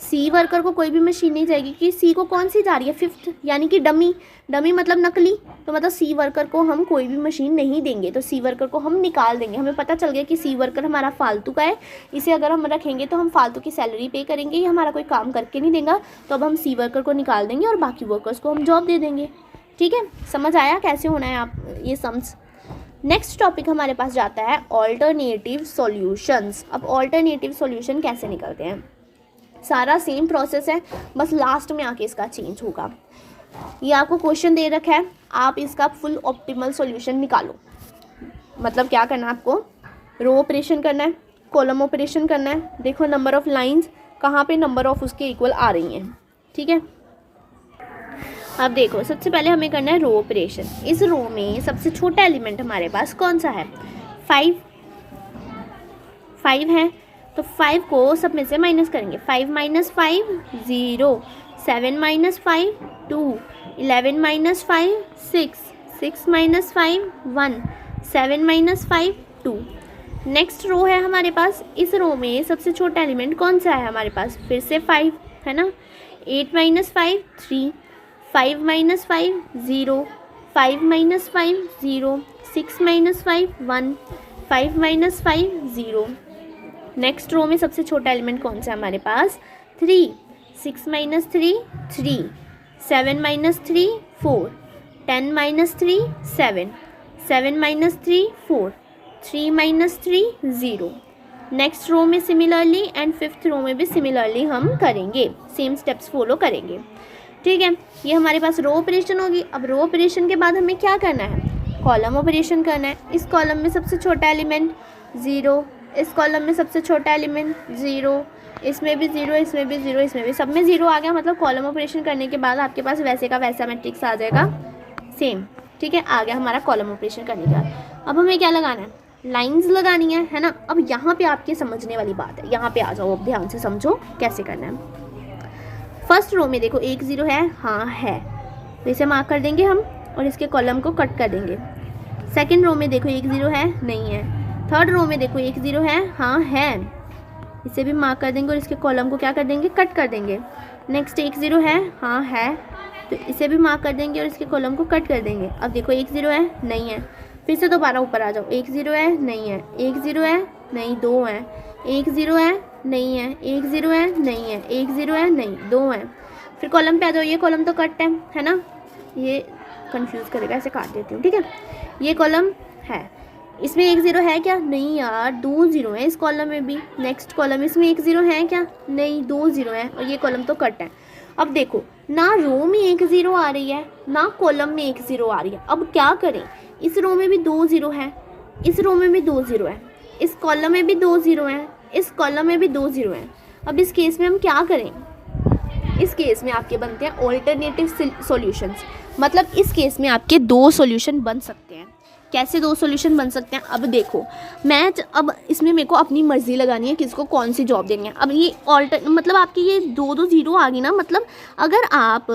सी वर्कर को कोई भी मशीन नहीं जाएगी, कि सी को कौन सी जा रही है? 5th, यानी कि डमी। डमी मतलब नकली, तो मतलब सी वर्कर को हम कोई भी मशीन नहीं देंगे, तो सी वर्कर को हम निकाल देंगे। हमें पता चल गया कि सी वर्कर हमारा फालतू का है, इसे अगर हम रखेंगे तो हम फालतू की सैलरी पे करेंगे, ये हमारा कोई काम करके नहीं देगा, तो अब हम सी वर्कर को निकाल देंगे और बाकी वर्कर्स को हम जॉब दे देंगे, ठीक है। समझ आया कैसे होना है आप ये सम्स? नेक्स्ट टॉपिक हमारे पास जाता है ऑल्टरनेटिव सॉल्यूशंस। अब ऑल्टरनेटिव सॉल्यूशन कैसे निकलते हैं? सारा सेम प्रोसेस है, बस लास्ट में आके इसका चेंज होगा। ये आपको क्वेश्चन दे रखा है, आप इसका फुल ऑप्टिमल सॉल्यूशन निकालो। मतलब क्या करना है आपको? रो ऑपरेशन करना है, कॉलम ऑपरेशन करना है। देखो नंबर ऑफ लाइंस कहाँ पे नंबर ऑफ उसके इक्वल आ रही हैं, ठीक है। अब देखो सबसे पहले हमें करना है रो ऑपरेशन। इस रो में सबसे छोटा एलिमेंट हमारे पास कौन सा है? 5 है, तो 5 को सब में से माइनस करेंगे। 5 - 5 0, 7 - 5 2, 11 - 5 6, 6 - 5 1, 7 - 5 2। नेक्स्ट रो है हमारे पास, इस रो में सबसे छोटा एलिमेंट कौन सा है हमारे पास? फिर से 5 है ना। 8 - 5 3, 5 - 5 0, 5 - 5 0, 6 - 5 1, 5 - 5 0। नेक्स्ट रो में सबसे छोटा एलिमेंट कौन सा है हमारे पास? 3, 6 - 3 3, 7 - 3 4, 10 - 3 7, 7 - 3 4, 3 - 3 0। नेक्स्ट रो में सिमिलरली एंड 5th रो में भी सिमिलरली हम करेंगे, सेम स्टेप्स फॉलो करेंगे, ठीक है। ये हमारे पास रो ऑपरेशन होगी। अब रो ऑपरेशन के बाद हमें क्या करना है? कॉलम ऑपरेशन करना है। इस कॉलम में सबसे छोटा एलिमेंट 0 इस कॉलम में सबसे छोटा एलिमेंट 0, इसमें भी 0, इसमें भी 0, इसमें भी, सब में 0 आ गया। मतलब कॉलम ऑपरेशन करने के बाद आपके पास वैसे का वैसा मैट्रिक्स आ जाएगा सेम। ठीक है, आ गया हमारा कॉलम ऑपरेशन करने के बाद। अब हमें क्या लगाना है, लाइंस लगानी है ना। अब यहाँ पे आपके समझने वाली बात है, यहाँ पे आ जाओ, अब ध्यान से समझो कैसे करना है। फर्स्ट रो में देखो 1 0 है, हाँ है, तो इसे मार्क कर देंगे हम और इसके कॉलम को कट कर देंगे। सेकंड रो में देखो 1 0 है, नहीं है। थर्ड रो में देखो 1 0 है, हाँ है, इसे भी मार्क कर देंगे और इसके कॉलम को क्या कर देंगे, कट कर देंगे। नेक्स्ट 1 0 है, हाँ है, तो इसे भी मार्क कर देंगे और इसके कॉलम को कट कर देंगे। अब देखो 1 0 है, नहीं है, फिर से दोबारा ऊपर आ जाओ। 1 0 है, नहीं है, 1 0 है, नहीं, 2 है, 1 0 है, नहीं है, 1 0 है, नहीं है, 1 0 है, नहीं, 2 है। फिर कॉलम पे आ जाओ, ये कॉलम तो कट है ना, ये कंफ्यूज करेगा, ऐसे काट देती हूँ। ठीक है, ये कॉलम है, इसमें 1 0 है क्या, नहीं यार, 2 0 है इस कॉलम में भी। नेक्स्ट कॉलम, इसमें 1 0 है क्या, नहीं, 2 0 है, और ये कॉलम तो कट है। अब देखो ना रो में 1 0 आ रही है, ना कॉलम में 1 0 आ रही है। अब क्या करें, इस रो में भी 2 0 है, इस रो में भी 2 0 है, इस कॉलम में भी 2 0 है, इस कॉलम में भी 2 0 है। अब इस केस में हम क्या करें, इस केस में आपके बनते हैं ऑल्टरनेटिव सॉल्यूशंस। मतलब इस केस में आपके 2 सॉल्यूशन बन सकते हैं। कैसे 2 सॉल्यूशन बन सकते हैं, अब देखो अब इसमें मेरे को अपनी मर्जी लगानी है किसको कौन सी जॉब देनी है। अब ये मतलब आपकी ये 2 0 आ गई ना, मतलब अगर आप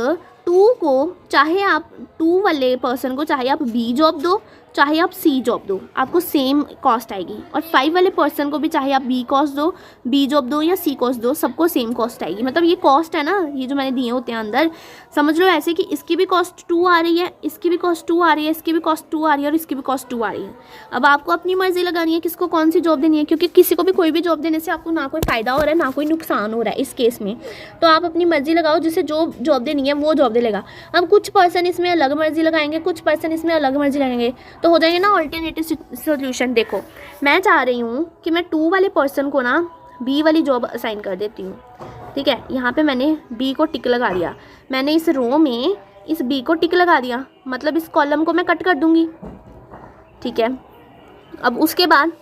2 को, चाहे आप 2 वाले पर्सन को चाहे आप B जॉब दो, चाहे आप C जॉब दो, आपको सेम कॉस्ट आएगी। और 5 वाले पर्सन को भी चाहे आप B कॉस्ट दो, B जॉब दो या C कॉस्ट दो, सबको सेम कॉस्ट आएगी। मतलब ये कॉस्ट है ना, ये जो मैंने दिए होते हैं अंदर, समझ लो ऐसे कि इसकी भी कॉस्ट 2 आ रही है, इसकी भी कॉस्ट 2 आ रही है, इसकी भी कॉस्ट 2 आ रही है और इसकी भी कॉस्ट 2 आ रही है। अब आपको अपनी मर्जी लगानी है किसको कौन सी जॉब देनी है, क्योंकि किसी को भी कोई भी जॉब देने से आपको ना कोई फ़ायदा हो रहा है ना कोई नुकसान हो रहा है इस केस में। तो आप अपनी मर्जी लगाओ, जिसे जो जॉब देनी है वो जॉब दे लेगा। अब कुछ पर्सन इसमें अलग मर्जी लगाएंगे, कुछ पर्सन इसमें अलग मर्जी लगाएंगे, तो हो जाएंगे ना ऑल्टरनेटिव सॉल्यूशन। देखो मैं चाह रही हूँ कि मैं 2 वाले पर्सन को ना B वाली जॉब असाइन कर देती हूँ। ठीक है, यहाँ पे मैंने B को टिक लगा दिया, मैंने इस रो में इस B को टिक लगा दिया, मतलब इस कॉलम को मैं कट कर दूँगी। ठीक है, अब उसके बाद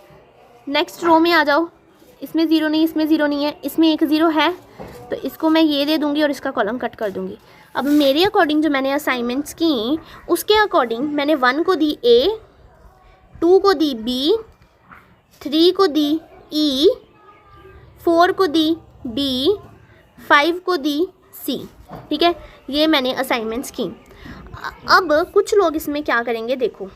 नेक्स्ट रो में आ जाओ, इसमें 0 नहीं, इसमें 0 नहीं है, इसमें 1 0 है, तो इसको मैं ये दे दूँगी और इसका कॉलम कट कर दूँगी। अब मेरे अकॉर्डिंग जो मैंने असाइनमेंट्स की उसके अकॉर्डिंग मैंने 1 को दी A, 2 को दी B, 3 को दी E, 4 को दी D, 5 को दी C। ठीक है, ये मैंने असाइनमेंट्स की। अब कुछ लोग इसमें क्या करेंगे, देखो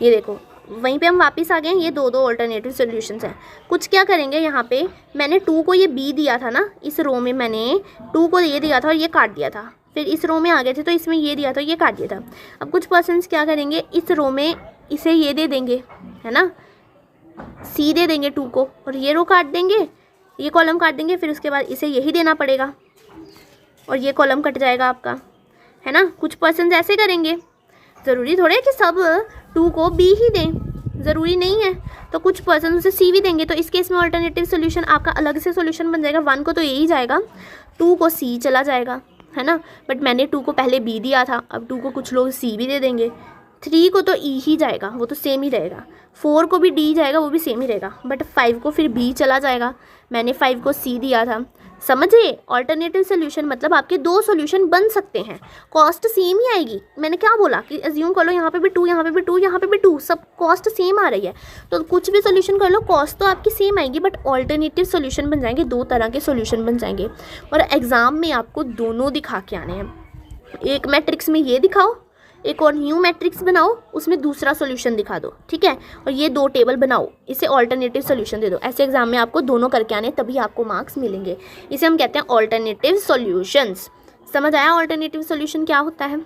ये देखो वहीं पे हम वापस आ गए हैं, ये 2 ऑल्टरनेटिव सॉल्यूशंस हैं। कुछ क्या करेंगे, यहाँ पे मैंने 2 को ये B दिया था ना, इस रो में मैंने 2 को ये दिया था और ये काट दिया था, फिर इस रो में आ गए थे तो इसमें ये दिया था, ये काट दिया था। अब कुछ पर्सन्स क्या करेंगे, इस रो में इसे ये दे देंगे, है ना, C दे देंगे 2 को, और ये रो काट देंगे, ये कॉलम काट देंगे, फिर उसके बाद इसे यही देना पड़ेगा और ये कॉलम कट जाएगा आपका, है ना। कुछ पर्सन्स ऐसे करेंगे, ज़रूरी थोड़े कि सब 2 को B ही दें, ज़रूरी नहीं है, तो कुछ पर्सन उसे C भी देंगे। तो इस केस में ऑल्टरनेटिव सोल्यूशन आपका अलग से सोल्यूशन बन जाएगा। 1 को तो यही जाएगा, 2 को C चला जाएगा, है ना, बट मैंने 2 को पहले B दिया था, अब 2 को कुछ लोग C भी दे देंगे। 3 को तो E ही जाएगा, वो तो सेम ही रहेगा। 4 को भी D जाएगा, वो भी सेम ही रहेगा, बट 5 को फिर B चला जाएगा, मैंने 5 को C दिया था। समझिए, ऑल्टरनेटिव सोल्यूशन मतलब आपके 2 सोल्यूशन बन सकते हैं, कॉस्ट सेम ही आएगी। मैंने क्या बोला कि एज्यूम कर लो यहाँ पे भी 2, यहाँ पे भी 2, यहाँ पे भी 2, सब कॉस्ट सेम आ रही है, तो कुछ भी सोल्यूशन कर लो कॉस्ट तो आपकी सेम आएगी, बट ऑल्टरनेटिव सोल्यूशन बन जाएंगे, 2 तरह के सोल्यूशन बन जाएंगे। और एग्ज़ाम में आपको दोनों दिखा के आने हैं, एक मैट्रिक्स में ये दिखाओ, एक और न्यू मैट्रिक्स बनाओ, उसमें दूसरा सॉल्यूशन दिखा दो, ठीक है, और ये 2 टेबल बनाओ, इसे ऑल्टरनेटिव सॉल्यूशन दे दो। ऐसे एग्जाम में आपको दोनों करके आने, तभी आपको मार्क्स मिलेंगे। इसे हम कहते हैं ऑल्टरनेटिव सॉल्यूशंस। समझ आया ऑल्टरनेटिव सॉल्यूशन क्या होता है?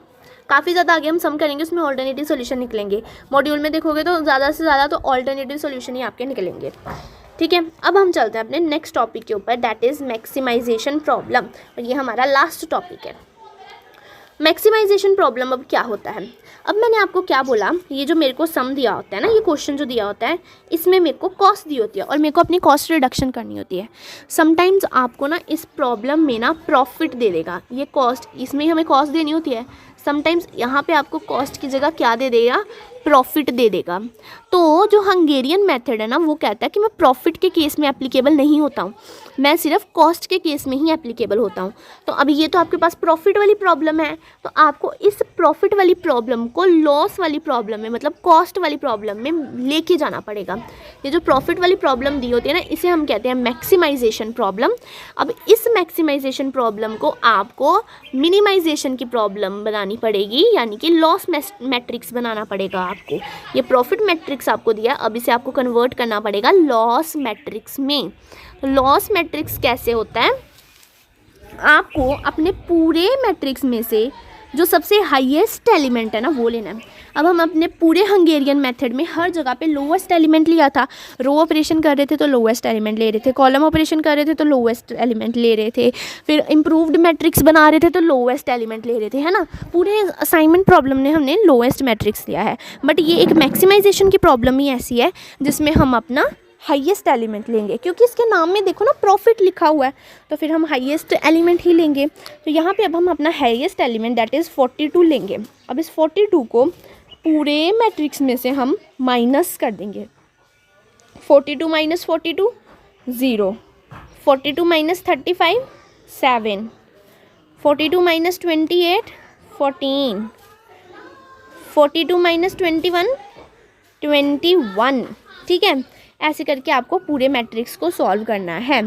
काफ़ी ज़्यादा आगे हम सम करेंगे, उसमें ऑल्टरनेटिव सॉल्यूशन निकलेंगे। मॉड्यूल में देखोगे तो ज़्यादा से ज़्यादा तो ऑल्टरनेटिव सॉल्यूशन ही आपके निकलेंगे, ठीक है। अब हम चलते हैं अपने नेक्स्ट टॉपिक के ऊपर, दैट इज़ मैक्सिमाइजेशन प्रॉब्लम, और ये हमारा लास्ट टॉपिक है। मैक्सिमाइजेशन प्रॉब्लम अब क्या होता है? अब मैंने आपको क्या बोला, ये जो मेरे को सम दिया होता है ना, ये क्वेश्चन जो दिया होता है, इसमें मेरे को कॉस्ट दी होती है और मेरे को अपनी कॉस्ट रिडक्शन करनी होती है। समटाइम्स आपको ना इस प्रॉब्लम में ना प्रॉफिट दे देगा ये कॉस्ट, इसमें हमें कॉस्ट देनी होती है, समटाइम्स यहाँ पे आपको कॉस्ट की जगह क्या दे देगा, प्रॉफिट दे देगा। तो जो हंगेरियन मेथड है ना वो कहता है कि मैं प्रॉफिट के केस में एप्लीकेबल नहीं होता हूँ, मैं सिर्फ कॉस्ट के केस में ही एप्लीकेबल होता हूँ। तो अभी ये तो आपके पास प्रॉफिट वाली प्रॉब्लम है, तो आपको इस प्रॉफिट वाली प्रॉब्लम को लॉस वाली प्रॉब्लम में मतलब कॉस्ट वाली प्रॉब्लम में लेके जाना पड़ेगा। ये जो प्रॉफिट वाली प्रॉब्लम दी होती है ना इसे हम कहते हैं मैक्सिमाइजेशन प्रॉब्लम। अब इस मैक्सिमाइजेशन प्रॉब्लम को आपको मिनिमाइजेशन की प्रॉब्लम बनानी पड़ेगी, यानी कि लॉस मैट्रिक्स बनाना पड़ेगा आपको। ये प्रॉफिट मैट्रिक्स आपको दिया, अब इसे आपको कन्वर्ट करना पड़ेगा लॉस मैट्रिक्स में। तो लॉस मैट्रिक्स कैसे होता है, आपको अपने पूरे मैट्रिक्स में से जो सबसे हाईएस्ट एलिमेंट है ना वो लेना है। अब हम अपने पूरे हंगेरियन मेथड में हर जगह पे लोवेस्ट एलिमेंट लिया था। रो ऑपरेशन कर रहे थे तो लोवेस्ट एलिमेंट ले रहे थे, कॉलम ऑपरेशन कर रहे थे तो लोवेस्ट एलिमेंट ले रहे थे, फिर इम्प्रूव्ड मैट्रिक्स बना रहे थे तो लोवेस्ट एलिमेंट ले रहे थे, है ना। पूरे असाइनमेंट प्रॉब्लम में हमने लोवेस्ट मैट्रिक्स लिया है। बट ये एक मैक्सिमाइजेशन की प्रॉब्लम ही ऐसी है जिसमें हम अपना हाईएस्ट एलिमेंट लेंगे, क्योंकि इसके नाम में देखो ना प्रॉफिट लिखा हुआ है, तो फिर हम हाईएस्ट एलिमेंट ही लेंगे। तो यहाँ पे अब हम अपना हाईएस्ट एलिमेंट दैट इज़ 42 लेंगे। अब इस 42 को पूरे मैट्रिक्स में से हम माइनस कर देंगे। 42 माइनस 42 0, 42 माइनस 35 7, 42 माइनस 28 14, 42 माइनस 21 21। ठीक है, ऐसे करके आपको पूरे मैट्रिक्स को सॉल्व करना है।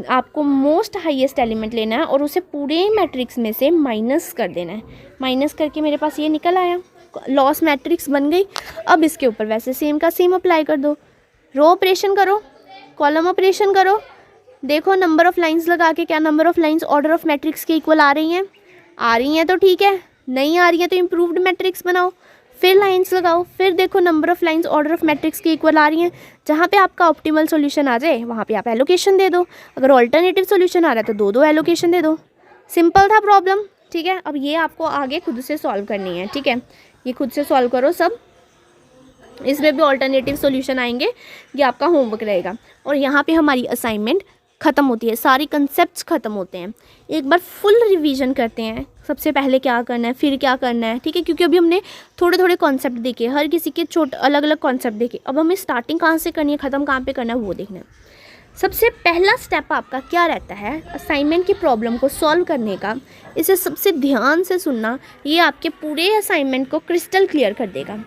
आपको मोस्ट हाईएस्ट एलिमेंट लेना है और उसे पूरे मैट्रिक्स में से माइनस कर देना है। माइनस करके मेरे पास ये निकल आया, लॉस मैट्रिक्स बन गई। अब इसके ऊपर वैसे सेम का सेम अप्लाई कर दो, रो ऑपरेशन करो, कॉलम ऑपरेशन करो, देखो नंबर ऑफ़ लाइंस लगा के क्या number of lines order of matrix के इक्वल आ रही हैं। आ रही हैं तो ठीक है, नहीं आ रही है तो इम्प्रूव्ड मैट्रिक्स बनाओ, फिर लाइंस लगाओ, फिर देखो number of lines order of matrix के इक्वल आ रही हैं। जहाँ पे आपका ऑप्टिमल सॉल्यूशन आ जाए वहाँ पे आप एलोकेशन दे दो। अगर ऑल्टरनेटिव सॉल्यूशन आ रहा है तो दो दो एलोकेशन दे दो। सिंपल था प्रॉब्लम, ठीक है। अब ये आपको आगे खुद से सॉल्व करनी है, ठीक है। ये खुद से सॉल्व करो सब, इसमें भी ऑल्टरनेटिव सॉल्यूशन आएंगे, ये आपका होमवर्क रहेगा। और यहाँ पे हमारी असाइनमेंट ख़त्म होती है, सारी कंसेप्ट्स ख़त्म होते हैं। एक बार फुल रिवीजन करते हैं, सबसे पहले क्या करना है फिर क्या करना है, ठीक है। क्योंकि अभी हमने थोड़े थोड़े कॉन्सेप्ट देखे, हर किसी के छोटे अलग अलग कॉन्सेप्ट देखे। अब हमें स्टार्टिंग कहाँ से करनी है, ख़त्म कहाँ पे करना है वो देखना है। सबसे पहला स्टेप आपका क्या रहता है असाइनमेंट की प्रॉब्लम को सॉल्व करने का। इसे सबसे ध्यान से सुनना, ये आपके पूरे असाइनमेंट को क्रिस्टल क्लियर कर देगा।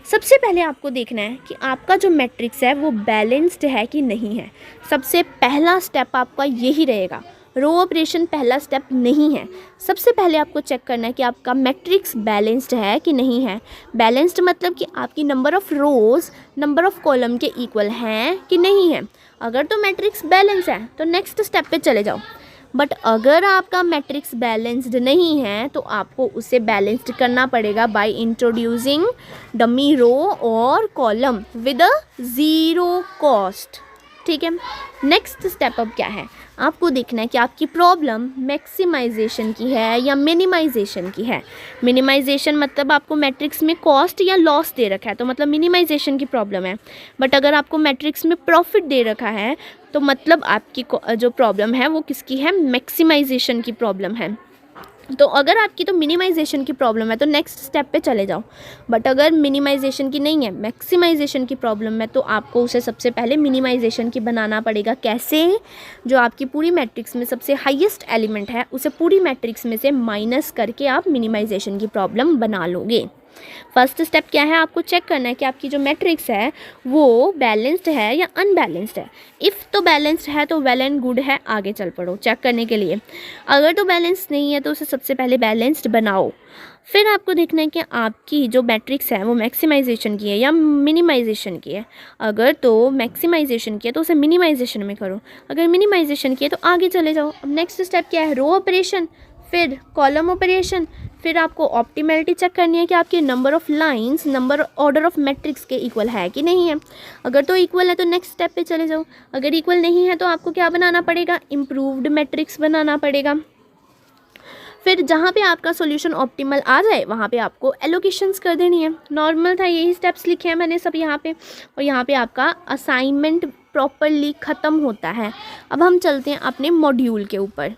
सबसे पहले आपको देखना है कि आपका जो मैट्रिक्स है वो बैलेंस्ड है कि नहीं है। सबसे पहला स्टेप आपका यही रहेगा। रो ऑपरेशन पहला स्टेप नहीं है। सबसे पहले आपको चेक करना है कि आपका मैट्रिक्स बैलेंस्ड है कि नहीं है। बैलेंस्ड मतलब कि आपकी number of rows number of column के इक्वल हैं कि नहीं है। अगर तो मैट्रिक्स बैलेंस है तो नेक्स्ट स्टेप पे चले जाओ। बट अगर आपका मैट्रिक्स बैलेंस्ड नहीं है तो आपको उसे बैलेंस्ड करना पड़ेगा बाय इंट्रोड्यूसिंग डमी रो और column with a zero cost, ठीक है। नेक्स्ट स्टेप अब क्या है, आपको देखना है कि आपकी प्रॉब्लम मैक्सिमाइजेशन की है या मिनिमाइजेशन की है। मिनिमाइजेशन मतलब आपको मैट्रिक्स में कॉस्ट या लॉस दे रखा है तो मतलब मिनिमाइजेशन की प्रॉब्लम है। बट अगर आपको मैट्रिक्स में प्रॉफिट दे रखा है तो मतलब आपकी जो प्रॉब्लम है वो किसकी है, मैक्सिमाइजेशन की प्रॉब्लम है। तो अगर आपकी तो मिनिमाइजेशन की प्रॉब्लम है तो नेक्स्ट स्टेप पे चले जाओ। बट अगर मिनिमाइजेशन की नहीं है, मैक्सिमाइजेशन की प्रॉब्लम है, तो आपको उसे सबसे पहले मिनिमाइजेशन की बनाना पड़ेगा। कैसे, जो आपकी पूरी मैट्रिक्स में सबसे हाईएस्ट एलिमेंट है उसे पूरी मैट्रिक्स में से माइनस करके आप मिनिमाइजेशन की प्रॉब्लम बना लोगे। फर्स्ट स्टेप क्या है, आपको चेक करना है कि आपकी जो मैट्रिक्स है वो बैलेंस्ड है या अनबैलेंस्ड है। इफ़ तो बैलेंस्ड है तो वेल एंड गुड है, आगे चल पड़ो चेक करने के लिए। अगर तो बैलेंस्ड नहीं है तो उसे सबसे पहले बैलेंस्ड बनाओ। फिर आपको देखना है कि आपकी जो मैट्रिक्स है वो मैक्सिमाइजेशन की है या मिनिमाइजेशन की है। अगर तो मैक्सिमाइजेशन की है तो उसे मिनिमाइजेशन में करो, अगर मिनिमाइजेशन की है तो आगे चले जाओ। अब नेक्स्ट स्टेप क्या है, रो ऑपरेशन, फिर कॉलम ऑपरेशन, फिर आपको ऑप्टिमैलिटी चेक करनी है कि आपके number of lines number order of matrix के इक्वल है कि नहीं है। अगर तो इक्वल है तो नेक्स्ट स्टेप पे चले जाओ। अगर इक्वल नहीं है तो आपको क्या बनाना पड़ेगा, इम्प्रूव्ड मैट्रिक्स बनाना पड़ेगा। फिर जहाँ पे आपका सॉल्यूशन ऑप्टिमल आ जाए वहाँ पे आपको एलोकेशंस कर देनी है। नॉर्मल था, यही स्टेप्स लिखे हैं मैंने सब यहाँ पे, और यहाँ पे आपका असाइनमेंट प्रॉपरली ख़त्म होता है। अब हम चलते हैं अपने मॉड्यूल के ऊपर।